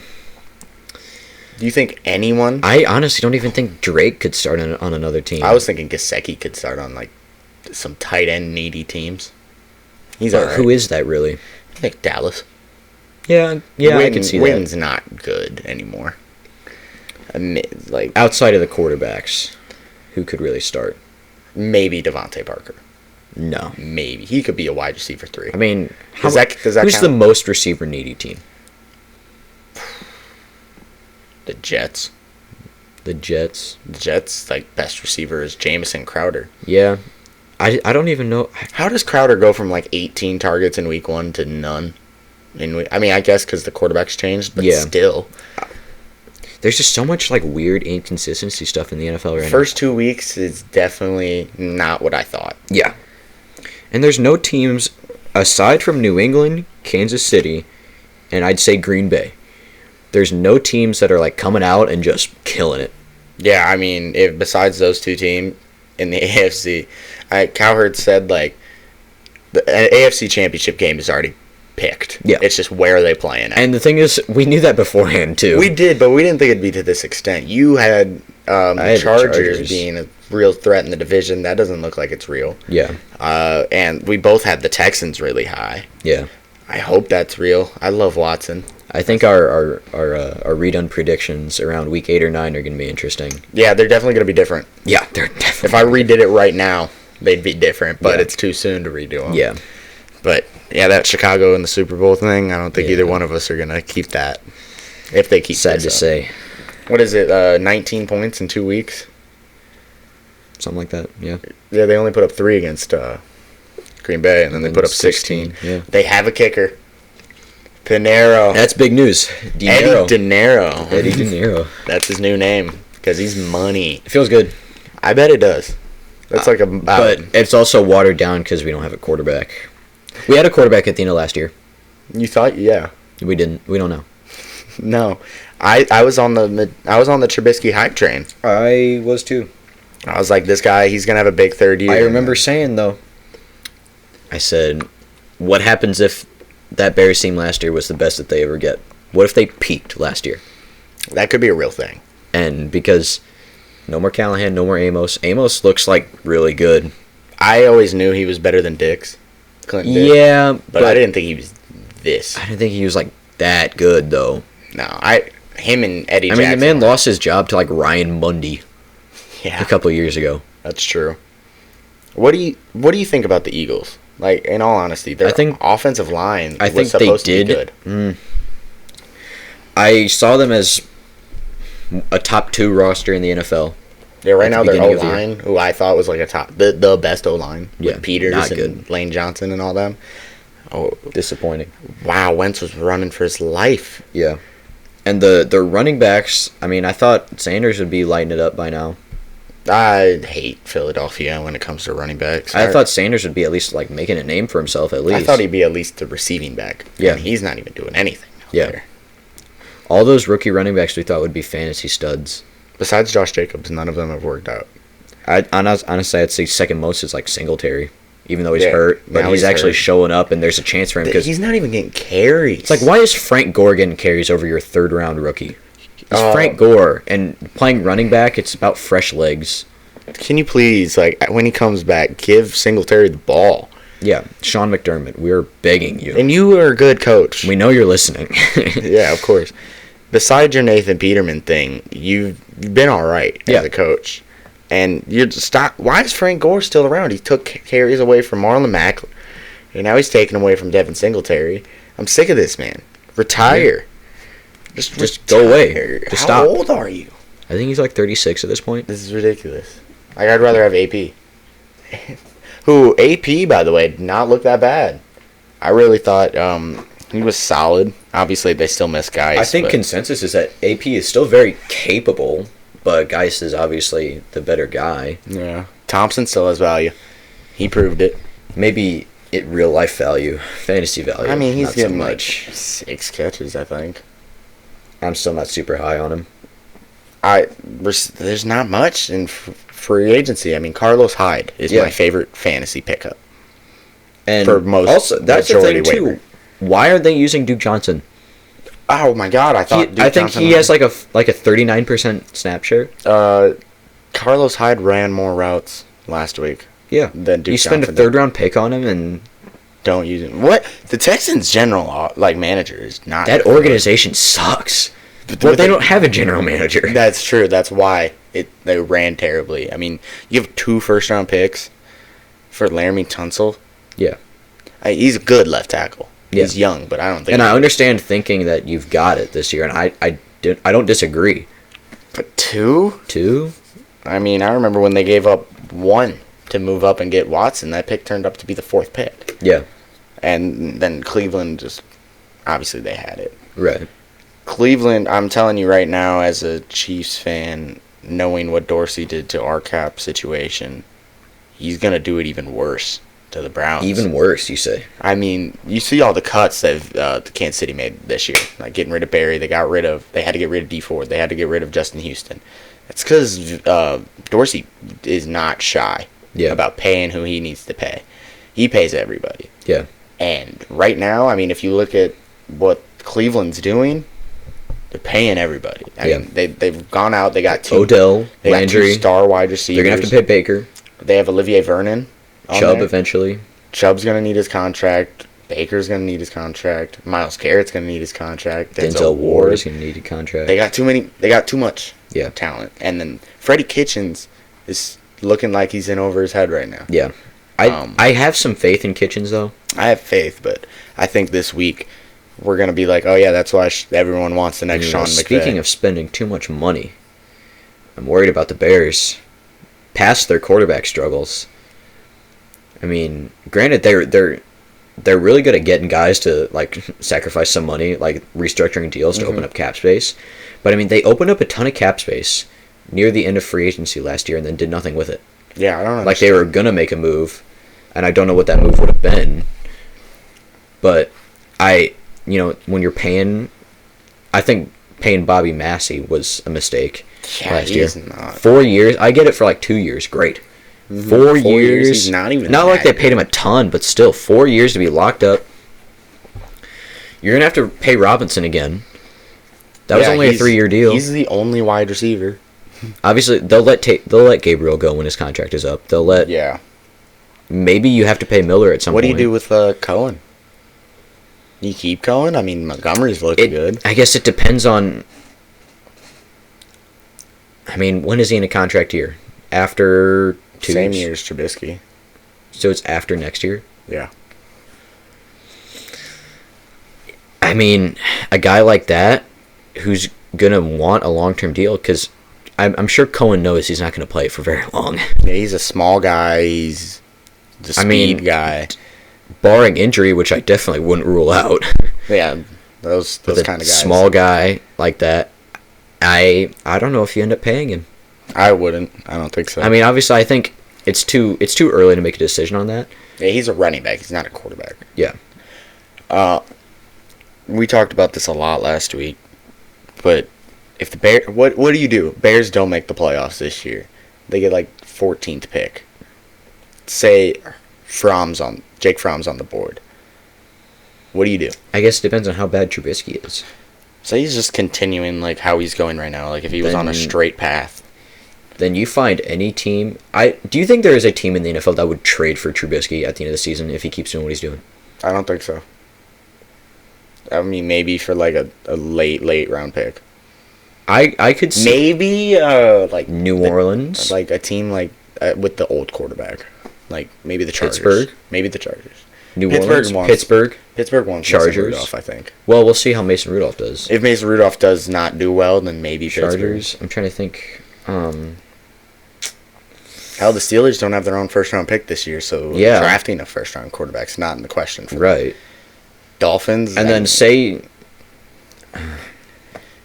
do you think anyone? I honestly don't even think Drake could start on another team. I was thinking Gesicki could start on like some tight end needy teams. He's all right. Who is that really? I think Dallas. Yeah, I can see that. Wynn's not good anymore. Like outside of the quarterbacks, who could really start? Maybe Devontae Parker. No. Maybe. He could be a wide receiver 3. I mean, does that who's count? the most receiver needy team? The Jets. The Jets, like, best receiver is Jamison Crowder. Yeah. I don't even know. How does Crowder go from, like, 18 targets in week 1 to none? I mean, I guess because the quarterback's changed, but still. There's just so much, like, weird inconsistency stuff in the NFL right now. First 2 weeks is definitely not what I thought. Yeah. And there's no teams, aside from New England, Kansas City, and I'd say Green Bay, there's no teams that are, like, coming out and just killing it. Yeah, I mean, besides those 2 teams in the AFC, Cowherd said, like, the AFC Championship game is already picked. Yeah. It's just where are they playing at. And the thing is, we knew that beforehand, too. We did, but we didn't think it'd be to this extent. You had the Chargers being a real threat in the division. That doesn't look like it's real. Yeah. And we both had the Texans really high. Yeah. I hope that's real. I love Watson. I think our redone predictions around week 8 or 9 are going to be interesting. Yeah, they're definitely going to be different. Yeah, they're definitely. If I redid it right now, they'd be different, but it's too soon to redo them. Yeah. But, yeah, that Chicago and the Super Bowl thing, I don't think either one of us are going to keep that. If they keep Sad to say. What is it, 19 points in 2 weeks? Something like that, yeah. Yeah, they only put up 3 against Green Bay, and then they put up 16. Yeah. They have a kicker. Pinero. That's big news. Eddie De Niro. That's his new name, because he's money. It feels good. I bet it does. That's like a... but it's also watered down because we don't have a quarterback. We had a quarterback at the end of last year. You thought? Yeah. We didn't. We don't know. No. I was on the Trubisky hype train. I was too. I was like, this guy, he's going to have a big third year. I remember saying, though, I said, what happens if that Bears team last year was the best that they ever get? What if they peaked last year? That could be a real thing. And because no more Callahan, no more Amos. Amos looks like really good. I always knew he was better than Dix. Clinton Dix. Yeah, but I didn't think he was this. I didn't think he was like that good though. No, him and Eddie. I mean, the man lost his job to like Ryan Mundy. Yeah, a couple of years ago. That's true. What do you think about the Eagles? Like, in all honesty, their offensive line was supposed to be good. I saw them as a top 2 roster in the NFL. Yeah, right now their O-line, who I thought was like the best O-line, with Peters and Lane Johnson and all them. Oh, disappointing. Wow, Wentz was running for his life. Yeah. And the running backs, I mean, I thought Sanders would be lighting it up by now. I hate Philadelphia when it comes to running backs. I thought Sanders would be at least like making a name for himself at least. I thought he'd be at least the receiving back. Yeah. And he's not even doing anything there. All those rookie running backs we thought would be fantasy studs. Besides Josh Jacobs, none of them have worked out. Honestly, I'd say second most is like Singletary, even though he's hurt. But he's actually showing up, and there's a chance for him. Because he's not even getting carries. It's like, why is Frank Gore getting carries over your third-round rookie? He's Frank Gore, and playing running back, it's about fresh legs. Can you please, like, when he comes back, give Singletary the ball? Yeah, Sean McDermott, we're begging you. And you are a good coach. We know you're listening. Yeah, of course. Besides your Nathan Peterman thing, you've been all right as a coach. And you just stop. Why is Frank Gore still around? He took carries away from Marlon Mack, and now he's taking away from Devin Singletary. I'm sick of this, man. Retire. Yeah. Just go away. Just stop. How old are you? I think he's like 36 at this point. This is ridiculous. Like, I'd rather have AP. Who, AP, by the way, did not look that bad. I really thought he was solid. Obviously, they still miss Geis. I think consensus is that AP is still very capable, but Geis is obviously the better guy. Yeah. Thompson still has value. He proved it. Maybe real-life value, fantasy value. I mean, he's getting so much. Like 6 catches, I think. I'm still not super high on him. There's not much in free agency. I mean, Carlos Hyde is my favorite fantasy pickup. And for most, also, that's the thing too. Waiver. Why are they using Duke Johnson? Oh my God! I think he has like a 39% snap share. Carlos Hyde ran more routes last week. Yeah, than Duke you spend Johnson a third-round pick on him and don't use him. What the Texans' general manager is not. That organization sucks. Well, they don't have a general manager. That's true. That's why they ran terribly. I mean, you have 2 first-round picks for Laramie Tunsil. Yeah. He's a good left tackle. Yeah. He's young, but I don't think... And I understand thinking that you've got it this year, and I don't disagree. But 2? 2? I mean, I remember when they gave up 1 to move up and get Watson. That pick turned up to be the 4th pick. Yeah. And then Cleveland just... Obviously, they had it. Right. Cleveland, I'm telling you right now, as a Chiefs fan, knowing what Dorsey did to our cap situation, he's going to do it even worse to the Browns. Even worse, you say? I mean, you see all the cuts that the Kansas City made this year. Like getting rid of Barry, they had to get rid of D Ford, they had to get rid of Justin Houston. It's because Dorsey is not shy about paying who he needs to pay. He pays everybody. Yeah. And right now, I mean, if you look at what Cleveland's doing, they're paying everybody. I mean, they've gone out. They got 2. Odell, they Landry. Got 2 star wide receivers. They're going to have to pay Baker. They have Olivier Vernon. Chubb eventually. Chubb's going to need his contract. Baker's going to need his contract. Myles Garrett's going to need his contract. Denzel Ward is going to need a contract. They got too much talent. And then Freddie Kitchens is looking like he's in over his head right now. Yeah. I have some faith in Kitchens, though. I have faith, but I think this week we're going to be like, oh, yeah, that's why everyone wants the next Sean McVay. Speaking of spending too much money, I'm worried about the Bears. Past their quarterback struggles. I mean, granted, they're really good at getting guys to, like, sacrifice some money, like restructuring deals to open up cap space. But, I mean, they opened up a ton of cap space near the end of free agency last year and then did nothing with it. Yeah, I don't know. Like, they were going to make a move, and I don't know what that move would have been. But when you're paying, I think paying Bobby Massey was a mistake last year. Not. 4 years, I get it for like 2 years, great. 4 years, he's not even. Not like they paid him a ton, but still 4 years to be locked up. You're gonna have to pay Robinson again, That was only a 3-year deal. He's the only wide receiver. Obviously, they'll let Gabriel go when his contract is up. They'll let. Yeah. Maybe you have to pay Miller at some point. What do you do with Cohen? You keep Cohen? I mean, Montgomery's looking good. I guess it depends on. I mean, when is he in a contract year? After 2 Same years? year as Trubisky. So it's after next year? Yeah. I mean, a guy like that who's going to want a long-term deal, because I'm sure Cohen knows he's not going to play for very long. Yeah, he's a small guy. He's the speed guy. Barring injury, which I definitely wouldn't rule out. Yeah, those kind of guys. Small guy like that, I don't know if you end up paying him. I wouldn't. I don't think so. I mean, obviously, I think it's too early to make a decision on that. Yeah, he's a running back. He's not a quarterback. Yeah. We talked about this a lot last week, but if the Bears, what do you do? Bears don't make the playoffs this year. They get like 14th pick. Say Jake Fromm's on the board. What do you do? I guess it depends on how bad Trubisky is. So he's just continuing like how he's going right now. Like if he was on a straight path. Then you find any team. Do you think there is a team in the NFL that would trade for Trubisky at the end of the season if he keeps doing what he's doing? I don't think so. I mean, maybe for like a late round pick. I could see maybe like New Orleans, like a team like with the old quarterback, like maybe the Chargers. Pittsburgh, maybe the Chargers. Orleans, Pittsburgh wants Chargers. Mason Rudolph, I think. Well, we'll see how Mason Rudolph does. If Mason Rudolph does not do well, then maybe Chargers. Pittsburgh. I'm trying to think. Hell, the Steelers don't have their own first-round pick this year, so drafting a first-round quarterback's not in the question for them. Right. Dolphins. And then say...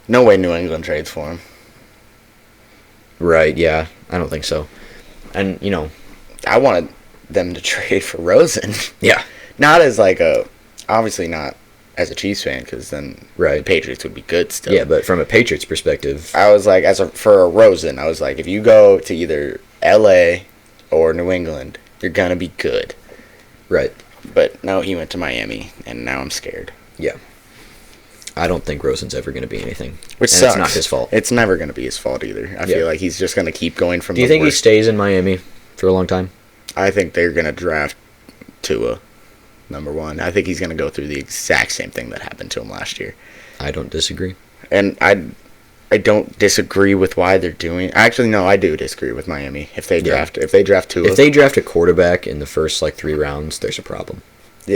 No way New England trades for him. Right, yeah. I don't think so. And, I wanted them to trade for Rosen. Yeah. Not as obviously not as a Chiefs fan, because then the Patriots would be good still. Yeah, but from a Patriots perspective... I was like, for a Rosen, I was like, if you go to either L.A. or New England, you're going to be good. Right. But no, he went to Miami, and now I'm scared. Yeah. I don't think Rosen's ever going to be anything. Which sucks. It's not his fault. It's never going to be his fault either. I feel like he's just going to keep going from Do you think he stays in Miami for a long time? I think they're going to draft Tua, number one. I think he's going to go through the exact same thing that happened to him last year. I don't disagree. And I don't disagree with why they're doing. Actually, no, I do disagree with Miami. If they draft Tua, if they draft a quarterback in the first 3 rounds, there's a problem.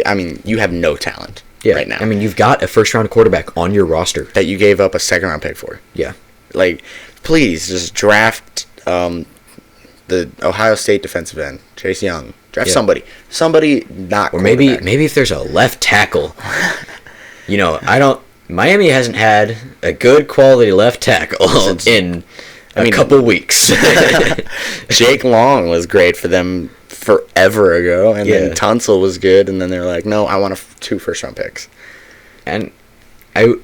I mean, you have no talent right now. I mean, you've got a first-round quarterback on your roster that you gave up a second-round pick for. Yeah, please just draft the Ohio State defensive end, Chase Young. Draft somebody not. Or maybe if there's a left tackle. Miami hasn't had a good quality left tackle in a couple weeks. Jake Long was great for them forever ago, and then Tunsil was good, and then they're like, no, I want 2 first-round picks. And do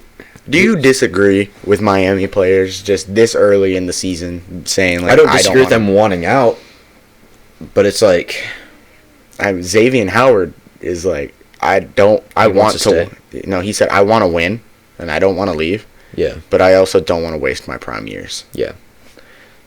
you disagree with Miami players just this early in the season saying I don't disagree with them wanting out, but it's like Xavier Howard is like I want to. No, he said I want to win. And I don't want to leave. Yeah. But I also don't want to waste my prime years. Yeah.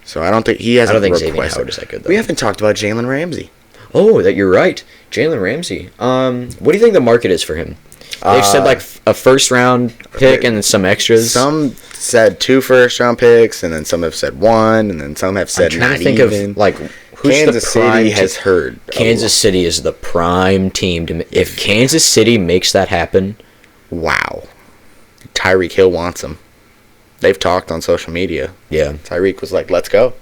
So I don't think he has. I don't think Xavier Howard is that good, though. We haven't talked about Jalen Ramsey. Oh, you're right. Jalen Ramsey. What do you think the market is for him? They've said a first-round pick and some extras. Some said 2 first-round picks, and then some have said 1, and then some have said not even. I'm trying to think of who's Kansas City has heard. Kansas City is the prime team to. If Kansas City makes that happen, wow. Tyreek Hill wants him. They've talked on social media. Yeah. Tyreek was like, let's go.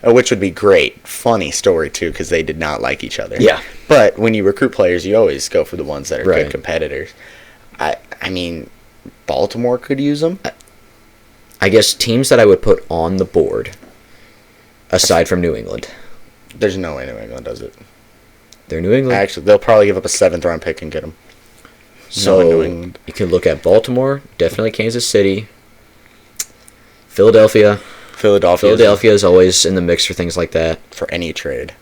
Which would be great. Funny story, too, because they did not like each other. Yeah. But when you recruit players, you always go for the ones that are good competitors. I mean, Baltimore could use them. I guess teams that I would put on the board, aside from New England. There's no way New England does it. They're New England? Actually, they'll probably give up a 7th-round pick and get them. So you can look at Baltimore, definitely Kansas City, Philadelphia. Philadelphia is always in the mix for things like that. For any trade.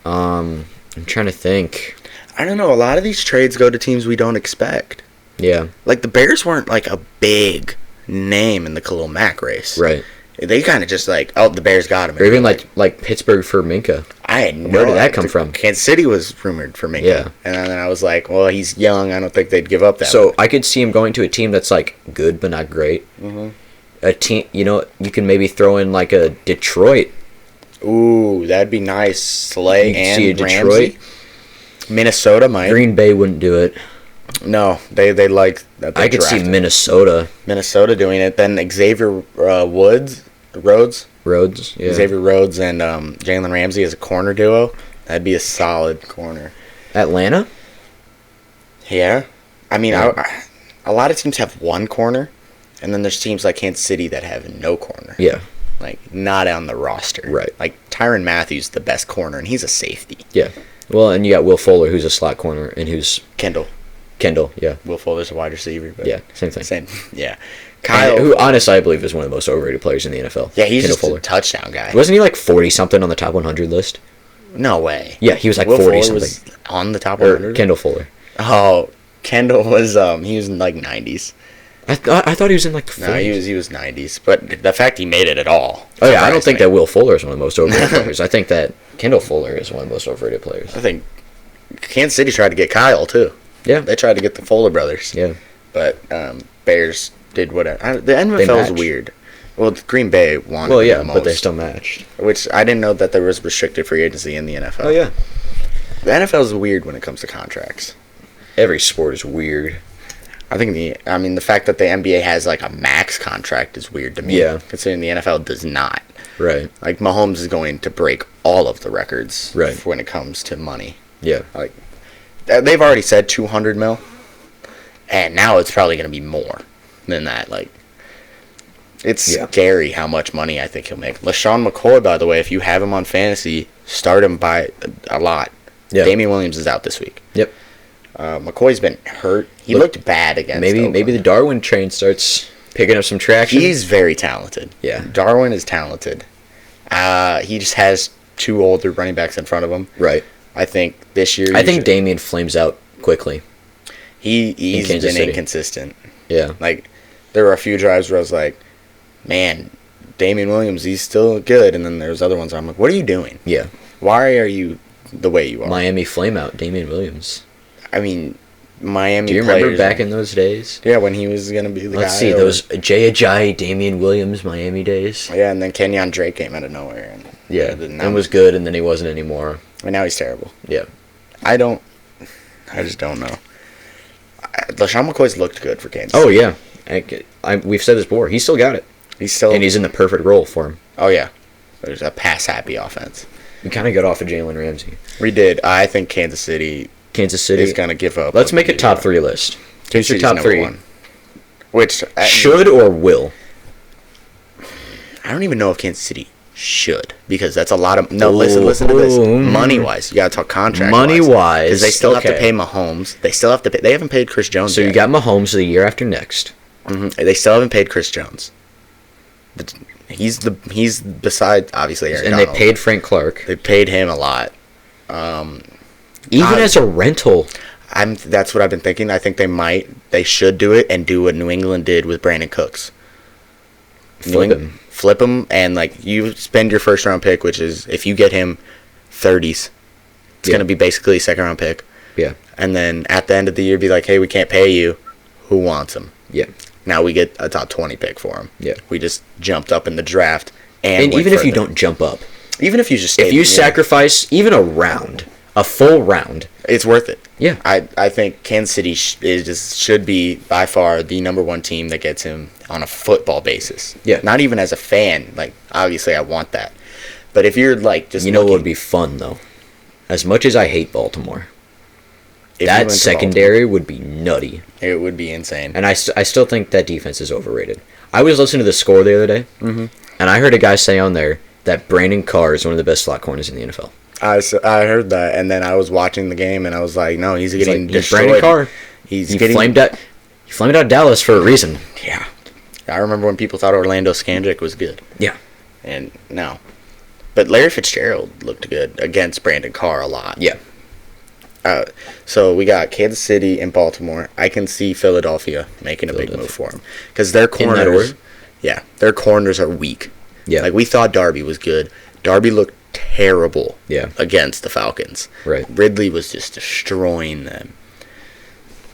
I'm trying to think. I don't know. A lot of these trades go to teams we don't expect. Yeah. The Bears weren't a big name in the Khalil Mack race. Right. They kind of just like, oh, the Bears got him. Or even like Pittsburgh for Minka. I had no Where did that come from? Kansas City was rumored for Minka. Yeah. And then I was like, well, he's young. I don't think they'd give up that So much. I could see him going to a team that's like good but not great. Mm-hmm. A team, you can maybe throw in like a Detroit. Ooh, that'd be nice. Slay and see a Detroit. Ramsey. Minnesota might. Green Bay wouldn't do it. No, they like that. I could see Minnesota. Minnesota doing it. Then Xavier Rhodes, yeah. Xavier Rhodes and Jalen Ramsey as a corner duo. That'd be a solid corner. Atlanta? Yeah. I mean, Yeah. a lot of teams have one corner, and then there's teams like Kansas City that have no corner. Yeah. Like, not on the roster. Right. Like, Tyrann Matthews, the best corner, and he's a safety. Yeah. Well, and you got Will Fuller, who's a slot corner, and who's... Kendall, yeah. Will Fuller's a wide receiver. But Yeah, same thing. Same, yeah. Kyle, who, honestly, I believe is one of the most overrated players in the NFL. yeah, he's Kendall just a touchdown guy. Wasn't he like 40-something on the top 100 list? No way. Yeah, he was like Will 40-something. Fuller was on the top Or 100? Kendall Fuller. Oh, Kendall was, he was in like 90s. I thought he was in like the 40s. No, he was 90s. But the fact he made it at all. Oh, yeah, I don't think that Will Fuller is one of the most overrated players. I think that Kendall Fuller is one of the most overrated players. I think Kansas City tried to get Kyle, too. Yeah. They tried to get the Fuller brothers. Yeah. But Bears did whatever. The NFL is weird. Well, Green Bay won. Well, yeah, the most, but they still matched. Which I didn't know that there was restricted free agency in the NFL. Oh, yeah. The NFL is weird when it comes to contracts. Every sport is weird. I think the fact that the NBA has like a max contract is weird to me. Yeah. Considering the NFL does not. Right. Like Mahomes is going to break all of the records. Right. When it comes to money. Yeah. Like they've already said 200 mil, and now it's probably going to be more than that. Like it's scary how much money I think he'll make. LaShawn McCoy, by the way, if you have him on fantasy, start him by a lot. Yeah. Damian Williams is out this week. Yep. McCoy's been hurt. He looked bad against Oakland. Maybe the Darwin train starts picking up some traction. He's very talented. Yeah. Darwin is talented. He just has two older running backs in front of him. Right. I think this year... I think Damian flames out quickly. He's been inconsistent. Yeah. Like, there were a few drives where I was like, man, Damian Williams, he's still good. And then there's other ones where I'm like, what are you doing? Yeah. Why are you the way you are? Miami flame out, Damian Williams. I mean, Miami. Do you remember back in those days? Yeah, when he was gonna be the guy. Let's see, those Jay Ajayi, Damian Williams, Miami days. Yeah, and then Kenyon Drake came out of nowhere. And was good, and then he wasn't anymore. And now he's terrible. Yeah. I just don't know. LaShawn McCoy's looked good for Kansas. Oh yeah, we've said this before. He's still got it. And he's in the perfect role for him. Oh yeah, there's a pass happy offense. We kind of got off of Jalen Ramsey. We did. I think Kansas City is going to give up. Let's make a top 3 list. Who's your top 3? Which should or will? I don't even know if Kansas City should, because that's a lot of... No, listen to this. Money-wise. You got to talk contract-wise. Money-wise. Because they still have to pay Mahomes. They still have to pay... They haven't paid Chris Jones yet. So you got Mahomes the year after next. Mm-hmm. They still haven't paid Chris Jones. He's beside, obviously, Aaron Donald. And they paid Frank Clark. They paid him a lot. Even as a rental. That's what I've been thinking. I think they should do it and do what New England did with Brandon Cooks. Flip him, and like you spend your first round pick, which is, if you get him 30s, it's going to be basically a second round pick. Yeah. And then at the end of the year, be like, hey, we can't pay you. Who wants him? Yeah. Now we get a top 20 pick for him. Yeah. We just jumped up in the draft. And even if you don't jump up. Even if you just if you sacrifice even a full round. It's worth it. Yeah. I think Kansas City should be by far the number 1 team that gets him on a football basis. Yeah. Not even as a fan. Like, obviously I want that. But if you're like just what would be fun though? As much as I hate Baltimore, that secondary would be nutty. It would be insane. And I still think that defense is overrated. I was listening to the score the other day, and I heard a guy say on there that Brandon Carr is one of the best slot corners in the NFL. I heard that, and then I was watching the game, and I was like, no, he's getting destroyed. Brandon Carr. He flamed out Dallas for a reason. Yeah. I remember when people thought Orlando Scandrick was good. Yeah. And no. But Larry Fitzgerald looked good against Brandon Carr a lot. Yeah. So we got Kansas City and Baltimore. I can see Philadelphia making a big move for them because their corners, their corners are weak. Yeah, like we thought Darby was good. Darby looked terrible. Yeah. Against the Falcons. Right. Ridley was just destroying them.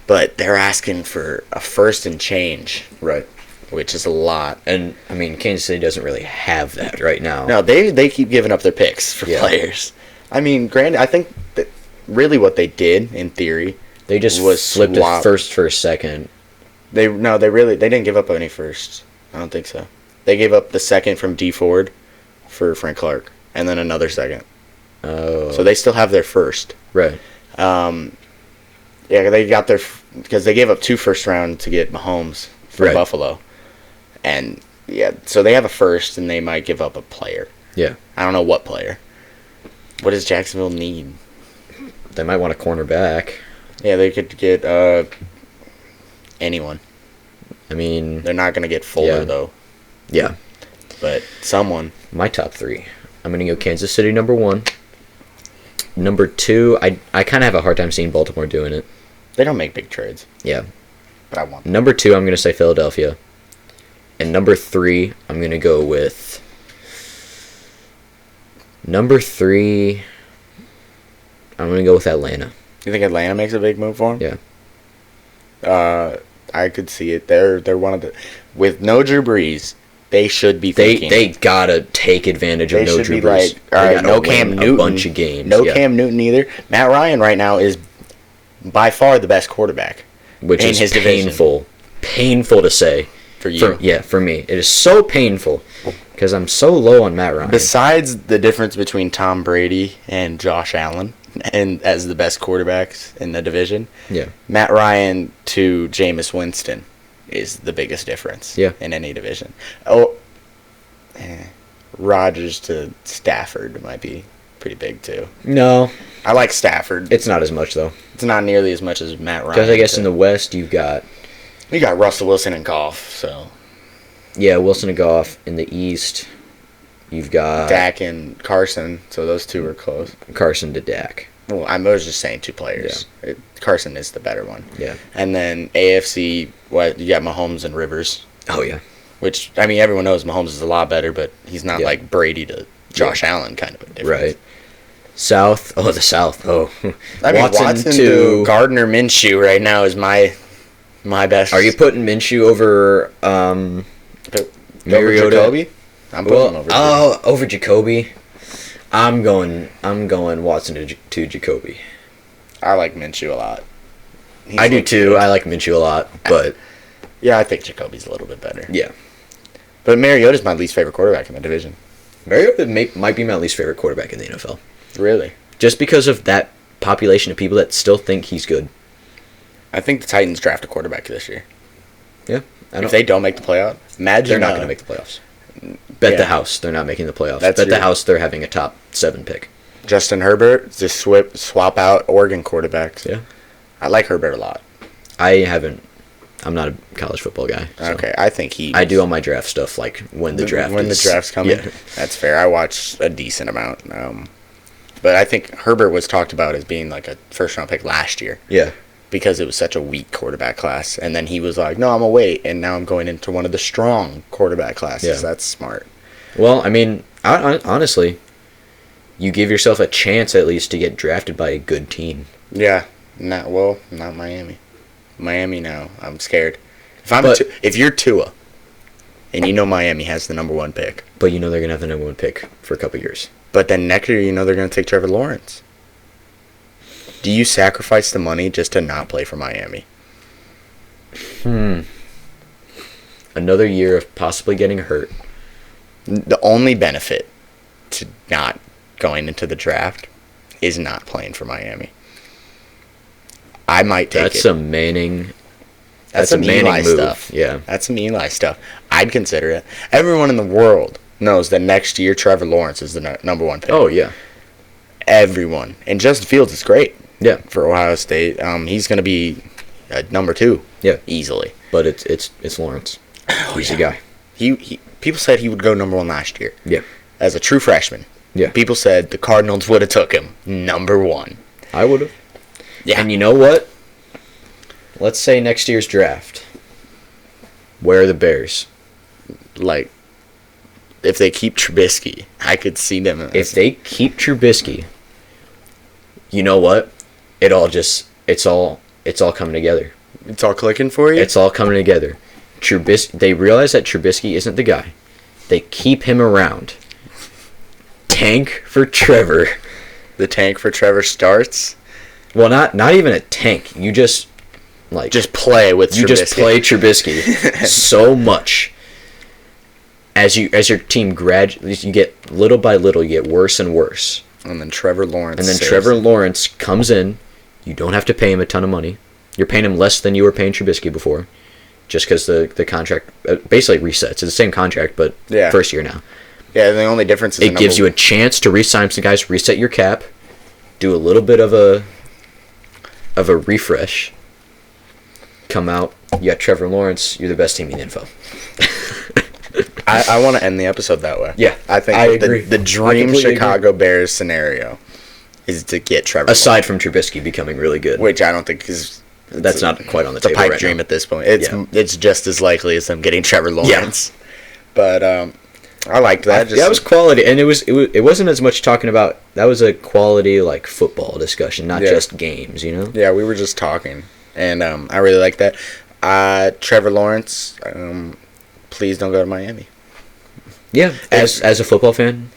But they're asking for a first and change. Right. Which is a lot. And I mean, Kansas City doesn't really have that right now. No, they keep giving up their picks for players. I mean, granted, I think that really what they did in theory, they just flipped it first for a second. They didn't give up any first. I don't think so. They gave up the second from D Ford for Frank Clark, and then another second. Oh. So they still have their first. Right. Yeah, they got their because they gave up 2 first round to get Mahomes from Buffalo, and so they have a first, and they might give up a player. Yeah. I don't know what player. What does Jacksonville need? They might want a cornerback. Yeah, they could get anyone. I mean, they're not going to get Fuller, though. Yeah. But someone. My top 3. I'm going to go Kansas City number 1. Number 2, I kind of have a hard time seeing Baltimore doing it. They don't make big trades. Yeah. But I want them. Number 2, I'm going to say Philadelphia. And number 3, I'm going to go with... Number 3, I'm going to go with Atlanta. You think Atlanta makes a big move for them? Yeah. I could see it. They're one of the... With no Drew Brees, they should be thinking... They got to take advantage of no Drew Brees. Like, all right, no Cam Newton. A bunch of games. No Cam Newton either. Matt Ryan right now is by far the best quarterback. Which is his painful. Division. Painful to say. For you? For me. It is so painful because I'm so low on Matt Ryan. Besides the difference between Tom Brady and Josh Allen and as the best quarterbacks in the division, Matt Ryan to Jameis Winston is the biggest difference in any division. Rodgers to Stafford might be pretty big too. No. I like Stafford. It's not as much, though. It's not nearly as much as Matt Ryan. Because I guess in the West, you got Russell Wilson and Goff, so... Yeah, Wilson and Goff. In the East, you've got... Dak and Carson, so those two are close. Carson to Dak. Well, I was just saying 2 players. Yeah. Carson is the better one. Yeah. And then AFC, you got Mahomes and Rivers. Oh, yeah. Which, I mean, everyone knows Mahomes is a lot better, but he's not like Brady to Josh Allen kind of a difference. Right. South. Oh, the South. Oh. I mean, Watson to Gardner Minshew right now is my best. Are you putting Minshew over Mariota? Jacoby? I'm putting him over. Oh, over Jacoby. I'm going Watson to Jacoby. I like Minshew a lot. I do too. Good. I like Minshew a lot, but yeah, I think Jacoby's a little bit better. Yeah. But Mariota's my least favorite quarterback in the division. Mariota might be my least favorite quarterback in the NFL. Really? Just because of that population of people that still think he's good. I think the Titans draft a quarterback this year. Yeah. If they don't make the playoff, imagine they're not going to make the playoffs. Bet the house they're not making the playoffs. Bet the house they're having a top 7 pick. Justin Herbert, just swap out Oregon quarterbacks. Yeah. I like Herbert a lot. I'm not a college football guy. So okay, I think I do all my draft stuff like when the draft's coming. Yeah. That's fair. I watched a decent amount. But I think Herbert was talked about as being like a first-round pick last year. Yeah. Because it was such a weak quarterback class. And then he was like, no, I'm going to wait. And now I'm going into one of the strong quarterback classes. Yeah. That's smart. Well, I mean, honestly, you give yourself a chance at least to get drafted by a good team. Yeah. Not Miami. Miami now. I'm scared. If you're Tua, and you know Miami has the number 1 pick. But you know they're going to have the number 1 pick for a couple years. But then next year, you know they're going to take Trevor Lawrence. Do you sacrifice the money just to not play for Miami? Another year of possibly getting hurt. The only benefit to not going into the draft is not playing for Miami. I might take it. That's some Manning. That's some Eli move. Stuff. Yeah. That's some Eli stuff. I'd consider it. Everyone in the world knows that next year Trevor Lawrence is the number 1 pick. Oh, yeah. Everyone. And Justin Fields is great. Yeah. For Ohio State. He's going to be number 2. Yeah. Easily. But it's Lawrence. He's a guy. He people said he would go number 1 last year. Yeah. As a true freshman. Yeah. People said the Cardinals would have took him number 1. I would have. Yeah. And you know what? Let's say next year's draft. Where are the Bears? Like, if they keep Trubisky, I could see them. If they keep Trubisky, you know what? It's all coming together. It's all clicking for you? It's all coming together. They realize that Trubisky isn't the guy. They keep him around. Tank for Trevor. The tank for Trevor starts? Well, not even a tank. You just play with Trubisky. You just play Trubisky so much. As your team you get little by little, you get worse and worse. And then Trevor Lawrence comes in. You don't have to pay him a ton of money. You're paying him less than you were paying Trubisky before, just because the contract basically resets. It's the same contract, but first year now. Yeah, the only difference is it gives you a chance to re-sign some guys, reset your cap, do a little bit of a refresh. Come out, you got Trevor Lawrence. You're the best team in the info. I want to end the episode that way. Yeah, I think the dream Chicago Bears scenario is to get Trevor aside Lawrence. from Trubisky becoming really good, which I don't think is that's not quite on the table. It's a pipe right dream now. At this point. It's just as likely as them getting Trevor Lawrence. Yeah. But I liked that. That was quality, and it wasn't as much talking about. That was a quality like football discussion, not just games. You know. Yeah, we were just talking, and I really like that. Trevor Lawrence, please don't go to Miami. Yeah, as a football fan,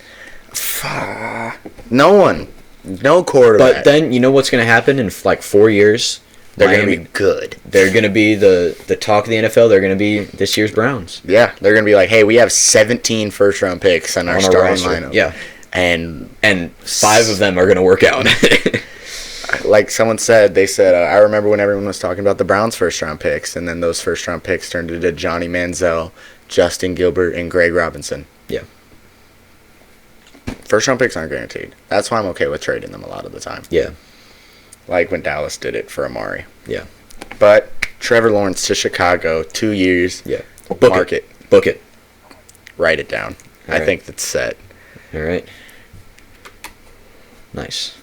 no quarterback. But then you know what's going to happen in like 4 years? They're going to be good. They're going to be the talk of the NFL. They're going to be this year's Browns. Yeah, they're going to be like, hey, we have 17 first-round picks on our starting lineup. Yeah, and 5 of them are going to work out. Like someone said, I remember when everyone was talking about the Browns' first-round picks, and then those first-round picks turned into Johnny Manziel, Justin Gilbert, and Greg Robinson. Yeah. First-round picks aren't guaranteed. That's why I'm okay with trading them a lot of the time. Yeah. Like when Dallas did it for Amari. Yeah. But Trevor Lawrence to Chicago, 2 years. Yeah. Book it. Write it down. I think that's set. All right. Nice.